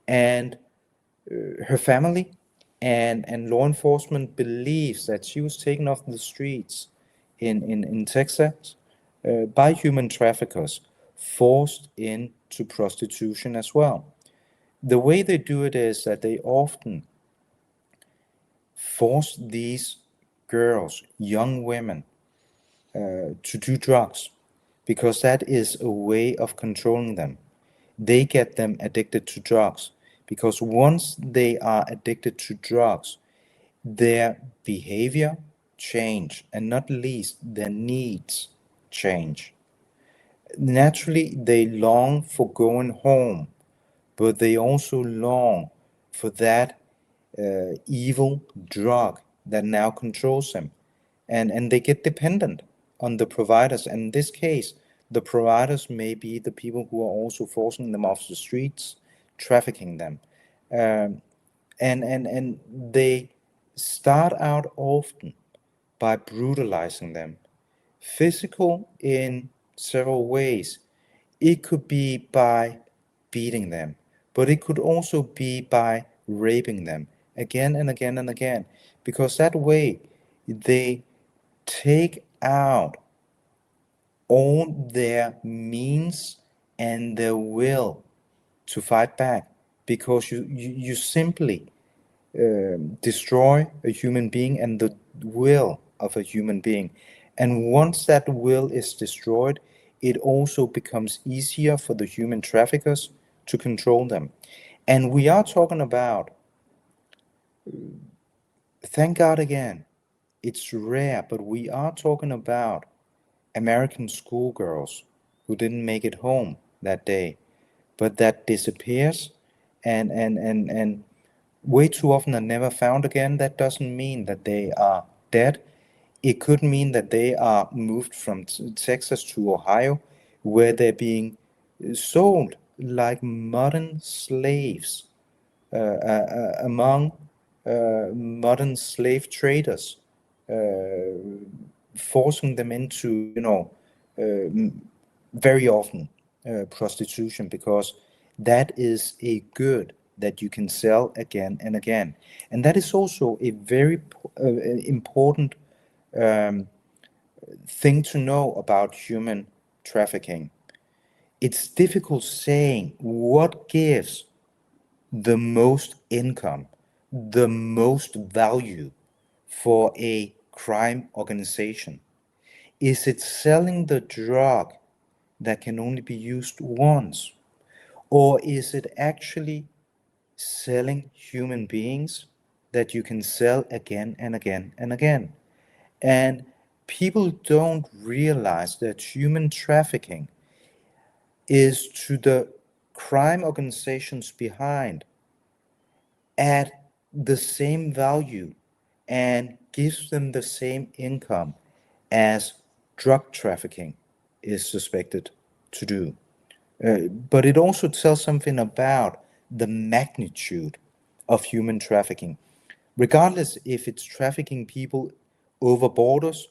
And her family and law enforcement believes that she was taken off the streets in Texas by human traffickers, forced into prostitution as well. The way they do it is that they often force these girls, young women, to do drugs, because that is a way of controlling them. They get them addicted to drugs, because once they are addicted to drugs, their behavior change, and not least their needs change. Naturally, they long for going home, but they also long for that evil drug that now controls them. And they get dependent on the providers. And in this case, the providers may be the people who are also forcing them off the streets, trafficking them. Um, and they start out often by brutalizing them. Physical in several ways. It could be by beating them, but it could also be by raping them again and again and again, because that way they take out all their means and their will to fight back, because you simply destroy a human being and the will of a human being. And once that will is destroyed, it also becomes easier for the human traffickers to control them. And we are talking about, thank God again, it's rare, but we are talking about American schoolgirls who didn't make it home that day, but that disappears and way too often are never found again. That doesn't mean that they are dead. It could mean that they are moved from Texas to Ohio, where they're being sold like modern slaves among modern slave traders, forcing them into, very often prostitution, because that is a good that you can sell again and again. And that is also a very important thing to know about human trafficking. It's difficult saying what gives the most income, the most value for a crime organization. Is it selling the drug that can only be used once? Or is it actually selling human beings that you can sell again and again and again? And people don't realize that human trafficking is to the crime organizations behind at the same value and gives them the same income as drug trafficking is suspected to do. But it also tells something about the magnitude of human trafficking, regardless if it's trafficking people over borders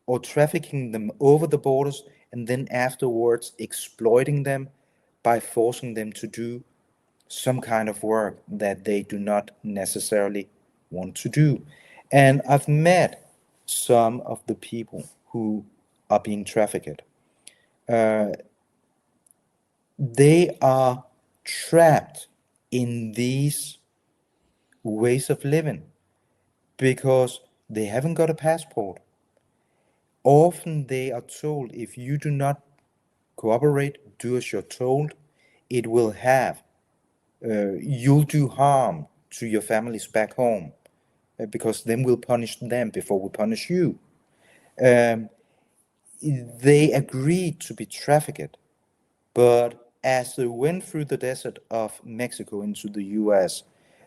or trafficking them over the borders and then afterwards exploiting them by forcing them to do some kind of work that they do not necessarily want to do. And I've met some of the people who are being trafficked. They are trapped in these ways of living because they haven't got a passport. Often they are told, if you do not cooperate, do as you're told, it will have, you'll do harm to your families back home, because then we'll punish them before we punish you. Um, they agreed to be trafficked, but as they went through the desert of Mexico into the US,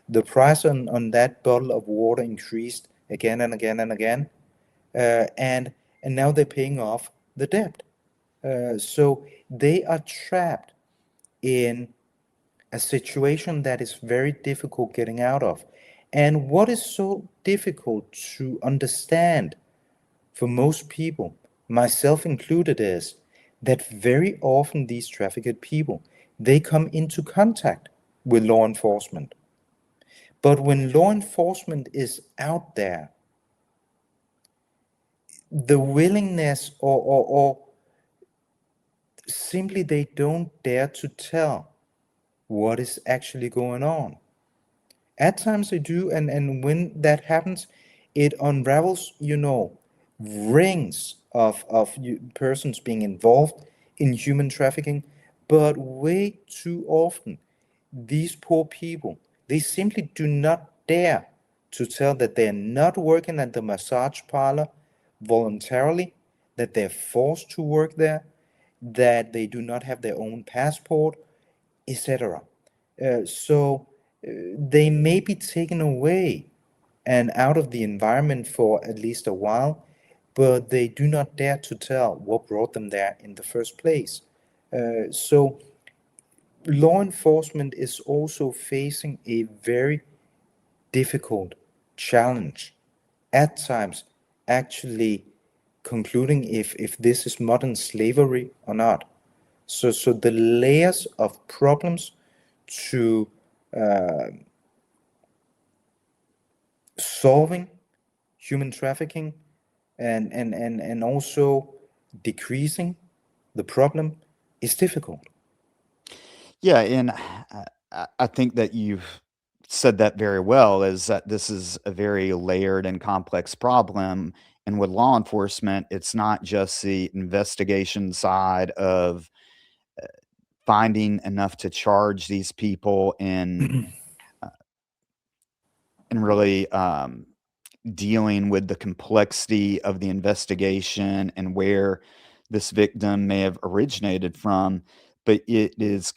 the price on that bottle of water increased again and again and again, and now they're paying off the debt. So they are trapped in a situation that is very difficult getting out of. And what is so difficult to understand for most people, myself included, is that very often these trafficked people, they come into contact with law enforcement. But when law enforcement is out there, the willingness or simply they don't dare to tell what is actually going on. At times they do, and when that happens, it unravels, rings of persons being involved in human trafficking. But way too often, these poor people, they simply do not dare to tell that they're not working at the massage parlor voluntarily, that they're forced to work there, that they do not have their own passport, etc. So they may be taken away and out of the environment for at least a while, but they do not dare to tell what brought them there in the first place. So law enforcement is also facing a very difficult challenge, at times actually concluding if this is modern slavery or not. So the layers of problems to solving human trafficking and also decreasing the problem is difficult. Yeah, and I think that you've said that very well, is that this is a very layered and complex problem, and with law enforcement, it's not just the investigation side of finding enough to charge these people and really, dealing with the complexity of the investigation and where this victim may have originated from, but it is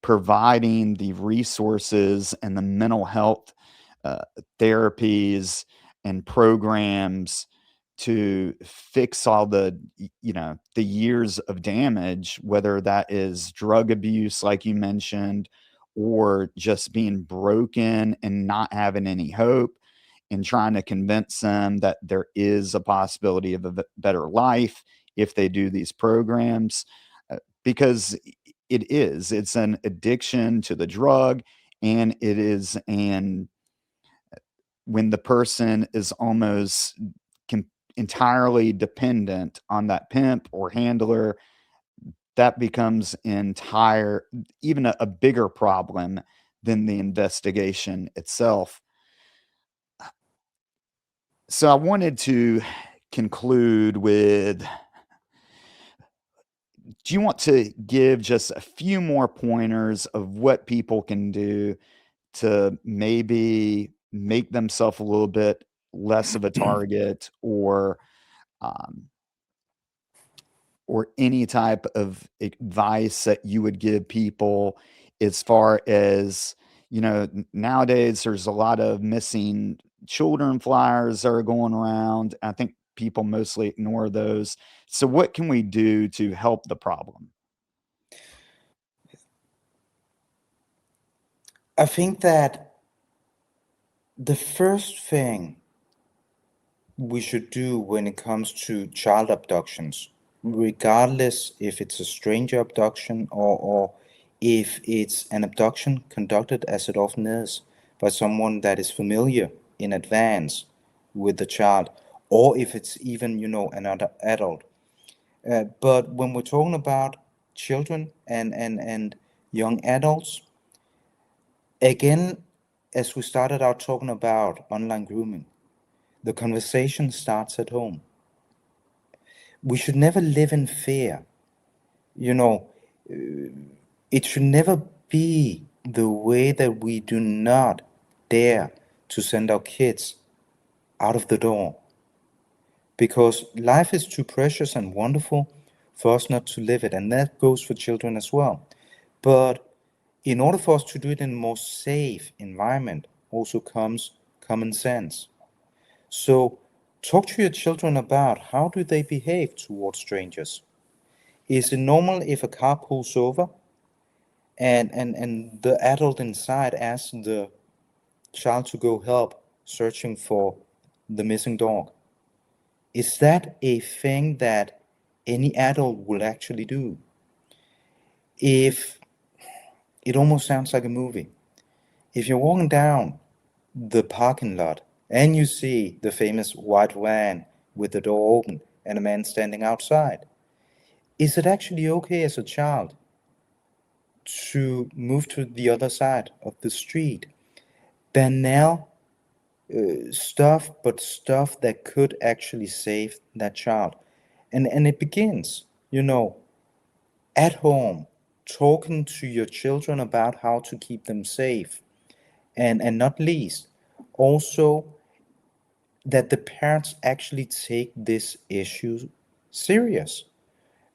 providing the resources and the mental health uh, therapies and programs to fix all the the years of damage, whether that is drug abuse like you mentioned, or just being broken and not having any hope, and trying to convince them that there is a possibility of a better life if they do these programs. Because it's an addiction to the drug, and it is an when the person is almost entirely dependent on that pimp or handler, that becomes even a bigger problem than the investigation itself. So I wanted to conclude with, do you want to give just a few more pointers of what people can do to maybe make themselves a little bit less of a target, um, or any type of advice that you would give people, as far as, nowadays there's a lot of missing children flyers that are going around. I think people mostly ignore those. So what can we do to help the problem? I think that the first thing we should do when it comes to child abductions, regardless if it's a stranger abduction or if it's an abduction conducted, as it often is, by someone that is familiar in advance with the child, or if it's even, another adult. But when we're talking about children and young adults, again, as we started out talking about online grooming, The conversation starts at home. We should never live in fear. It should never be the way that we do not dare to send our kids out of the door, because life is too precious and wonderful for us not to live it, and that goes for children as well. But in order for us to do it in a more safe environment, also comes common sense. So talk to your children about how do they behave towards strangers. Is it normal if a car pulls over and the adult inside asks the child to go help searching for the missing dog? Is that a thing that any adult will actually do? If it almost sounds like a movie. If you're walking down the parking lot and you see the famous white van with the door open and a man standing outside, is it actually okay as a child to move to the other side of the street? Banal stuff, but stuff that could actually save that child. And it begins, at home, talking to your children about how to keep them safe. And not least, also that the parents actually take this issue serious.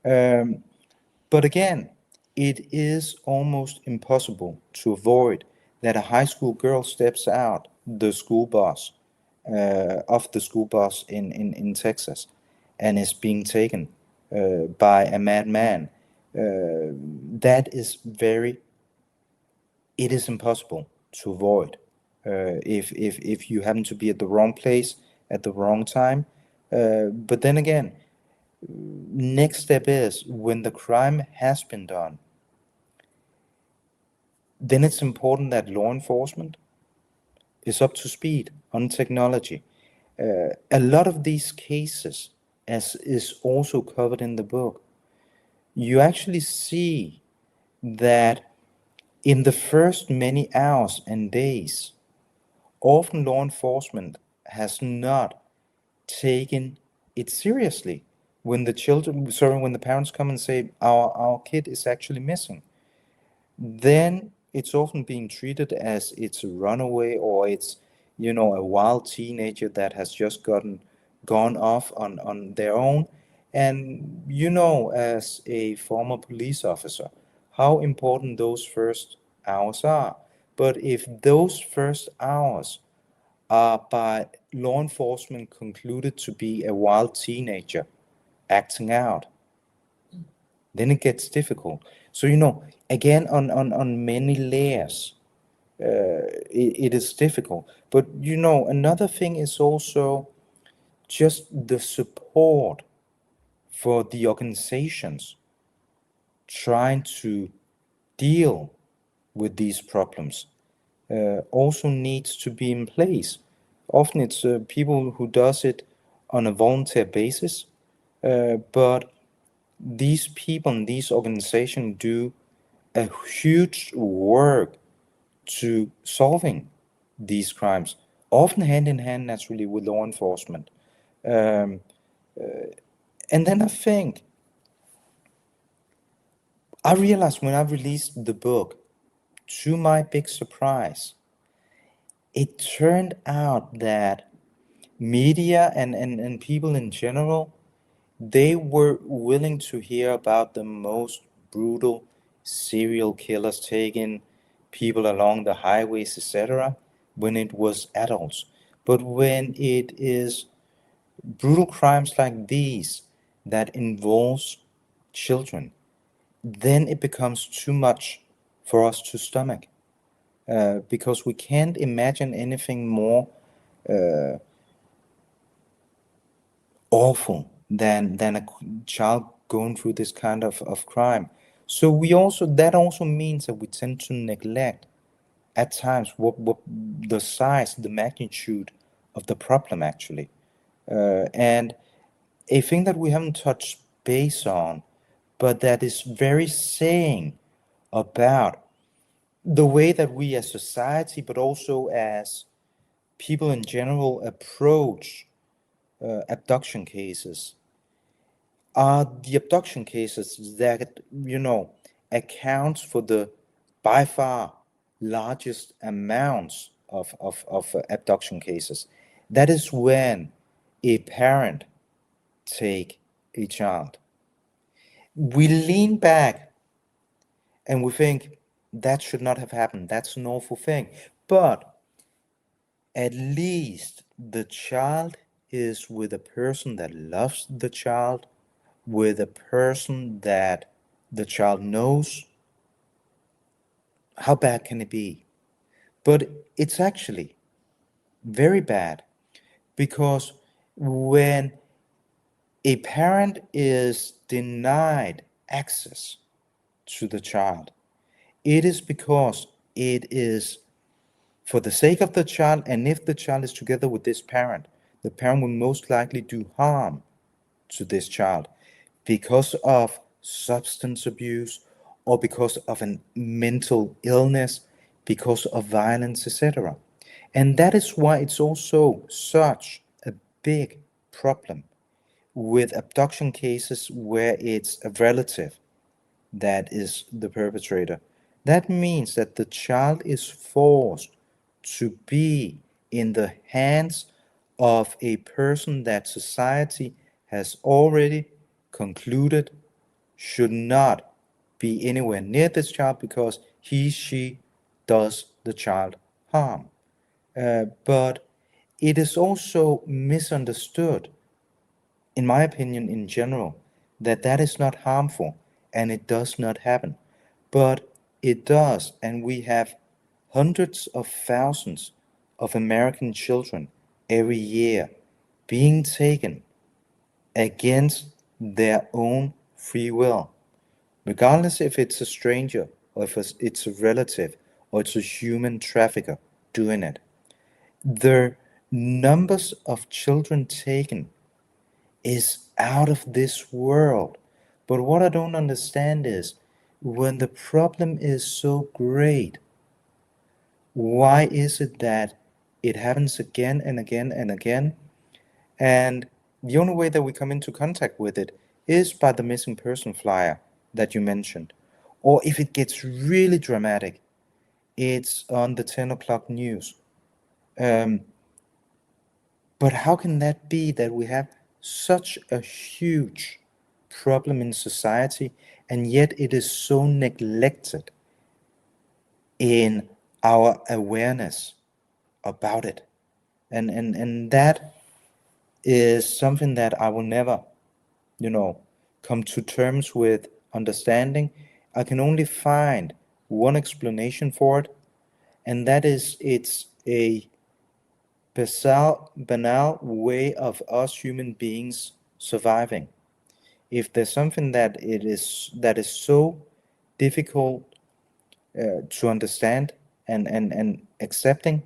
But again, it is almost impossible to avoid that a high school girl steps out the school bus, of the school bus in Texas, and is being taken by a madman. That is it is impossible to avoid if you happen to be at the wrong place at the wrong time. But then again, next step is when the crime has been done, then it's important that law enforcement is up to speed on technology. A lot of these cases, as is also covered in the book, you actually see that in the first many hours and days, often law enforcement has not taken it seriously when the parents come and say our kid is actually missing. Then it's often being treated as it's a runaway, or it's a wild teenager that has just gone off on their own. And as a former police officer, how important those first hours are. But if those first hours are by law enforcement concluded to be a wild teenager acting out, then it gets difficult. So, again, on many layers, it is difficult. But, another thing is also just the support for the organizations trying to deal with these problems also needs to be in place. Often it's people who does it on a volunteer basis, but these people and these organizations do a huge work to solving these crimes, often hand in hand naturally with law enforcement. And then I think I realized when I released the book, to my big surprise, it turned out that media and people in general, they were willing to hear about the most brutal serial killers taking people along the highways, etc., when it was adults. But when it is brutal crimes like these that involves children, then it becomes too much for us to stomach, because we can't imagine anything more awful than a child going through this kind of crime. So that also means that we tend to neglect at times what the size, the magnitude of the problem actually. And a thing that we haven't touched base on, but that is very saying about the way that we as society, but also as people in general approach abduction cases are the abduction cases that, accounts for the by far largest amounts of abduction cases. That is when a parent take a child. We lean back and we think that should not have happened. That's an awful thing. But at least the child is with a person that loves the child, with a person that the child knows. How bad can it be? But it's actually very bad, because when a parent is denied access to the child, it is because it is for the sake of the child, and if the child is together with this parent, the parent will most likely do harm to this child because of substance abuse, or because of a mental illness, because of violence, etc. And that is why it's also such a big problem with abduction cases where it's a relative that is the perpetrator. That means that the child is forced to be in the hands of a person that society has already concluded should not be anywhere near this child, because she does the child harm. But it is also misunderstood, in my opinion, in general, that that is not harmful and it does not happen. But it does, and we have hundreds of thousands of American children every year being taken against their own free will, regardless if it's a stranger, or if it's a relative, or it's a human trafficker doing it. The numbers of children taken is out of this world. But what I don't understand is, when the problem is so great, why is it that it happens again and again and again? And the only way that we come into contact with it is by the missing person flyer that you mentioned. Or if it gets really dramatic, it's on the 10 o'clock news. Um, but how can that be, that we have such a huge problem in society, and yet it is so neglected in our awareness about it? And that is something that I will never, come to terms with understanding. I can only find one explanation for it, and that is it's a banal way of us human beings surviving. If there's something that is so difficult to understand and accepting,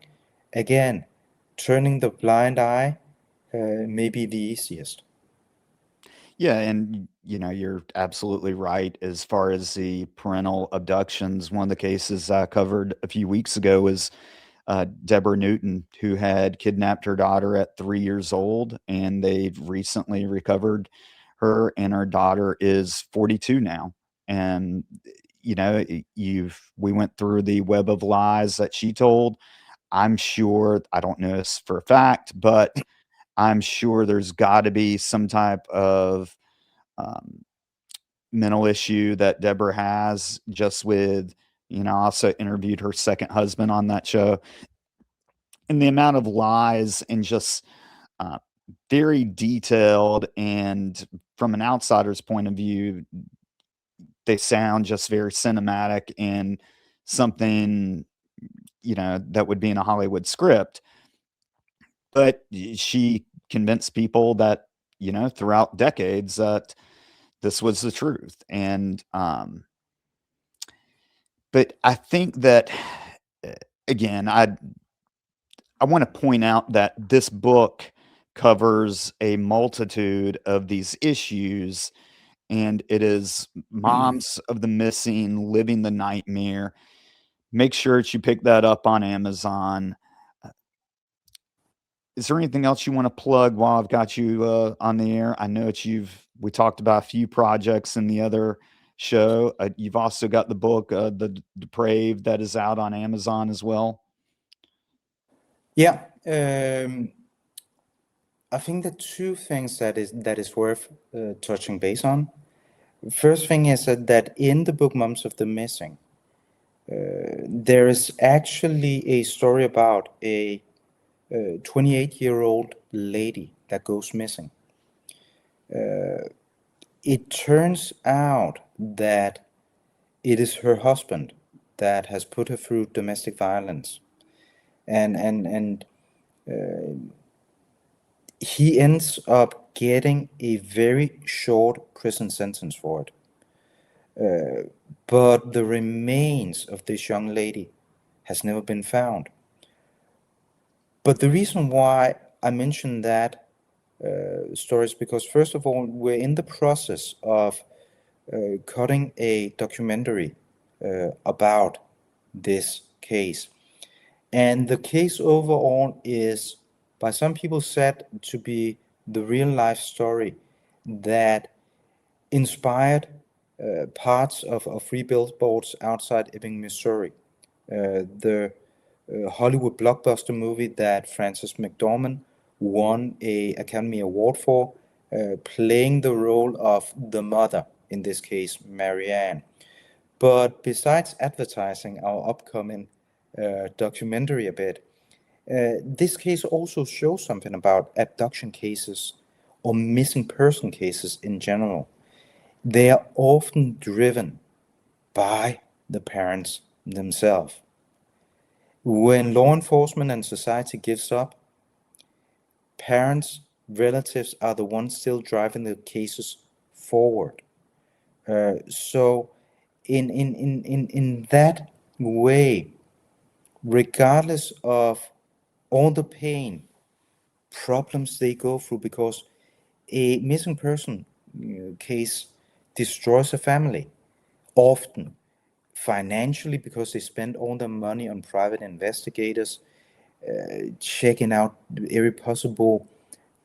again, turning the blind eye may be the easiest. Yeah, and you're absolutely right as far as the parental abductions. One of the cases I covered a few weeks ago was Deborah Newton, who had kidnapped her daughter at 3 years old, and they've recently recovered her, and her daughter is 42 now. And we went through the web of lies that she told. I'm sure, I don't know this for a fact, but I'm sure there's got to be some type of um, mental issue that Deborah has, just with, I also interviewed her second husband on that show, and the amount of lies and just uh, very detailed, and from an outsider's point of view, they sound just very cinematic and something, that would be in a Hollywood script. But she convinced people that, throughout decades, that this was the truth. And but I think that again, I want to point out that this book covers a multitude of these issues, and it is Moms of the Missing Living the Nightmare. Make sure that you pick that up on Amazon. Is there anything else you want to plug while I've got you on the air? I know we talked about a few projects in the other show. You've also got the book, The Depraved, that is out on Amazon as well. Yeah, I think the two things that is worth touching base on. First thing is that in the book Moms of the Missing, there is actually a story about a 28-year-old lady that goes missing. It turns out that it is her husband that has put her through domestic violence, and he ends up getting a very short prison sentence for it. But the remains of this young lady has never been found. But the reason why I mentioned that story is because, first of all, we're in the process of cutting a documentary about this case. And the case overall is, by some people, said to be the real life story that inspired parts of Free Billboards Outside Ebbing, Missouri, the Hollywood blockbuster movie that Frances McDormand won an Academy Award for, playing the role of the mother, in this case, Marianne. But besides advertising our upcoming documentary a bit, this case also shows something about abduction cases or missing person cases in general. They are often driven by the parents themselves. When law enforcement and society gives up, parents, relatives are the ones still driving the cases forward. So in that way, regardless of all the pain, problems they go through, because a missing person case destroys a family, often financially, because they spend all their money on private investigators, checking out every possible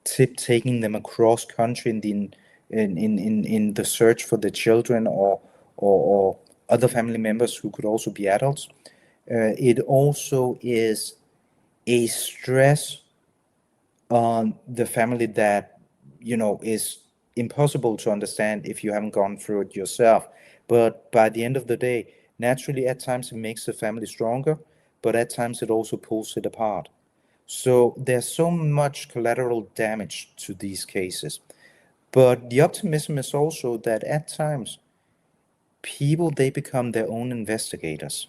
tip, taking them across country in the search for the children or other family members who could also be adults. It also is a stress on the family that is impossible to understand if you haven't gone through it yourself. But by the end of the day, naturally, at times it makes the family stronger, but at times it also pulls it apart. So there's so much collateral damage to these cases. But the optimism is also that at times people, they become their own investigators,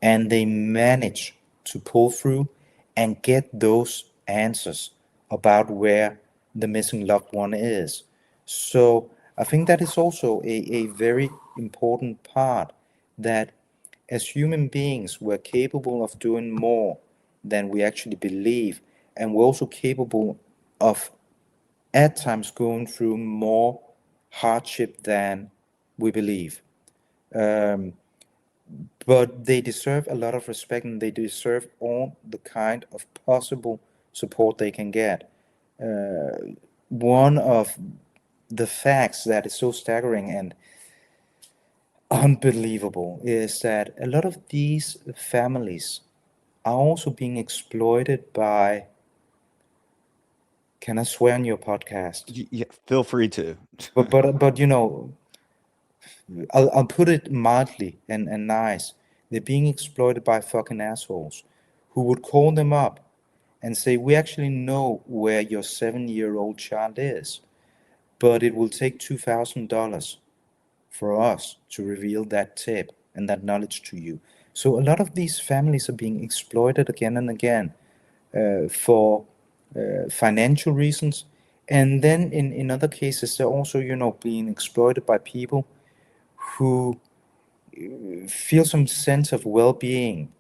and they manage to pull through and get those answers about where the missing loved one is. So I think that is also a very important part, that as human beings, we're capable of doing more than we actually believe, and we're also capable of at times going through more hardship than we believe. But they deserve a lot of respect, and they deserve all the kind of possible support they can get. One of the facts that is so staggering and unbelievable is that a lot of these families are also being exploited by, can I swear on your podcast? Yeah, feel free to. But I'll put it mildly and nice. They're being exploited by fucking assholes who would call them up and say, we actually know where your 7-year-old child is, but it will take $2,000 for us to reveal that tip and that knowledge to you. So a lot of these families are being exploited again and again for financial reasons. And then in other cases, they're also, being exploited by people who feel some sense of well-being,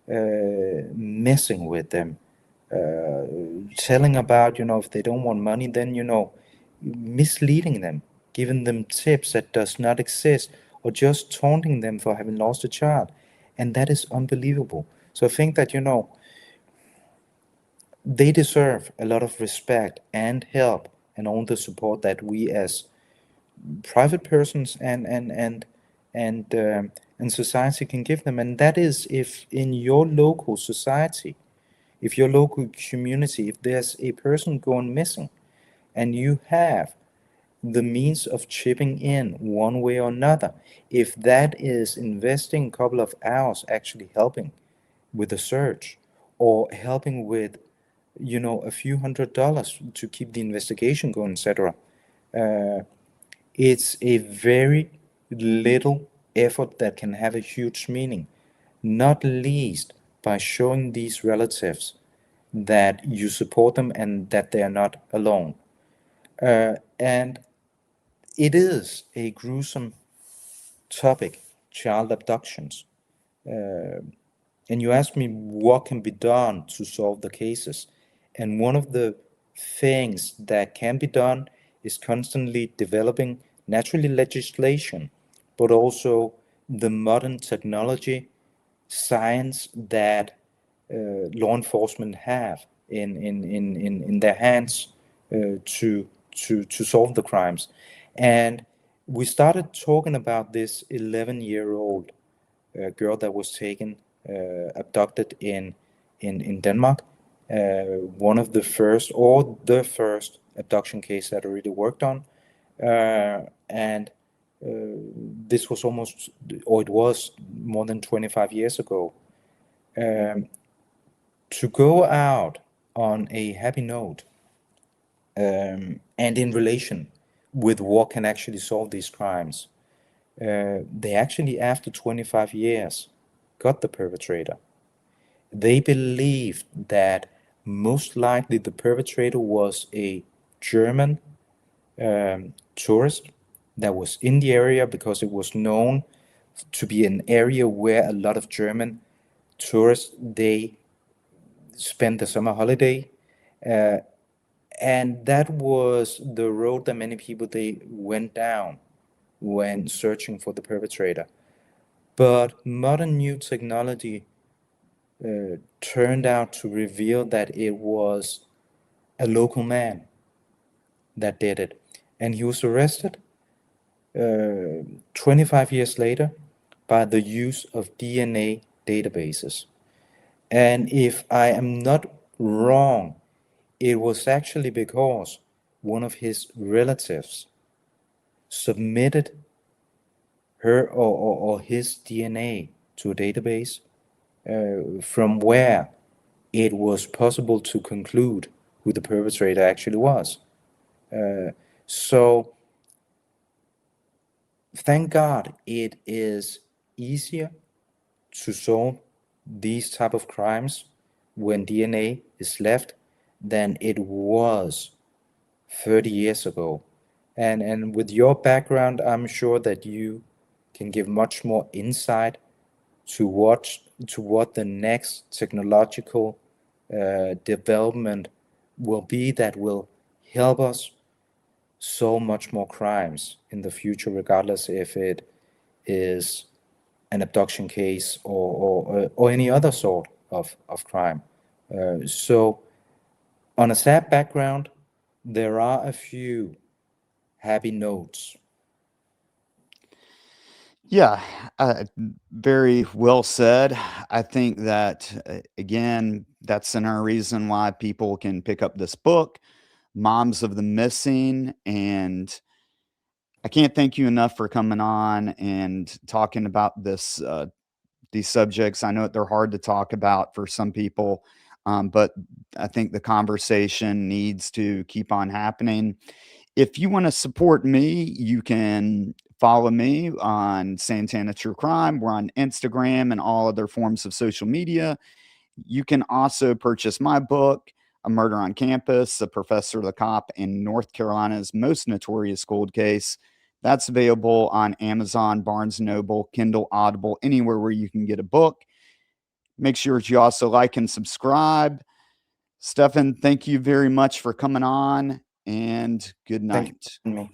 messing with them, telling about, if they don't want money, then, misleading them, giving them tips that does not exist, or just taunting them for having lost a child. And that is unbelievable. So I think that, they deserve a lot of respect and help and all the support that we as private persons and society can give them. And that is, if in your local society, if your local community, if there's a person going missing and you have the means of chipping in one way or another, if that is investing a couple of hours actually helping with the search or helping with, a few $100s to keep the investigation going, etc. It's a very little effort that can have a huge meaning, not least by showing these relatives that you support them and that they are not alone. And it is a gruesome topic, child abductions. And you asked me what can be done to solve the cases. And one of the things that can be done is constantly developing naturally legislation, but also the modern technology, science that law enforcement have in their hands to solve the crimes. And we started talking about this 11-year-old girl that was taken, abducted in Denmark. One of the first, or the first abduction case that I really worked on. And this was almost, or it was more than 25 years ago. To go out on a happy note, and in relation with what can actually solve these crimes, they actually, after 25 years, got the perpetrator. They believed that most likely the perpetrator was a German tourist that was in the area, because it was known to be an area where a lot of German tourists, they spend the summer holiday. And that was the road that many people, they went down when searching for the perpetrator. But modern new technology turned out to reveal that it was a local man that did it. And he was arrested 25 years later by the use of DNA databases. And if I am not wrong, it was actually because one of his relatives submitted her or his DNA to a database, from where it was possible to conclude who the perpetrator actually was. So thank God it is easier to solve these type of crimes when DNA is left than it was 30 years ago. And with your background, I'm sure that you can give much more insight to what the next technological development will be that will help us solve much more crimes in the future, regardless if it is an abduction case or any other sort of crime. So on a sad background, there are a few happy notes. Yeah, very well said. I think that, again, that's another reason why people can pick up this book, Moms of the Missing. And I can't thank you enough for coming on and talking about these subjects. I know they're hard to talk about for some people, but I think the conversation needs to keep on happening. If you want to support me, you can follow me on Santana True Crime. We're on Instagram and all other forms of social media. You can also purchase my book, A Murder on Campus, A Professor, the Cop, and North Carolina's Most Notorious Cold Case. That's available on Amazon, Barnes & Noble, Kindle, Audible, anywhere where you can get a book. Make sure you also like and subscribe. Steffen, thank you very much for coming on, and good Thank you night. for having me.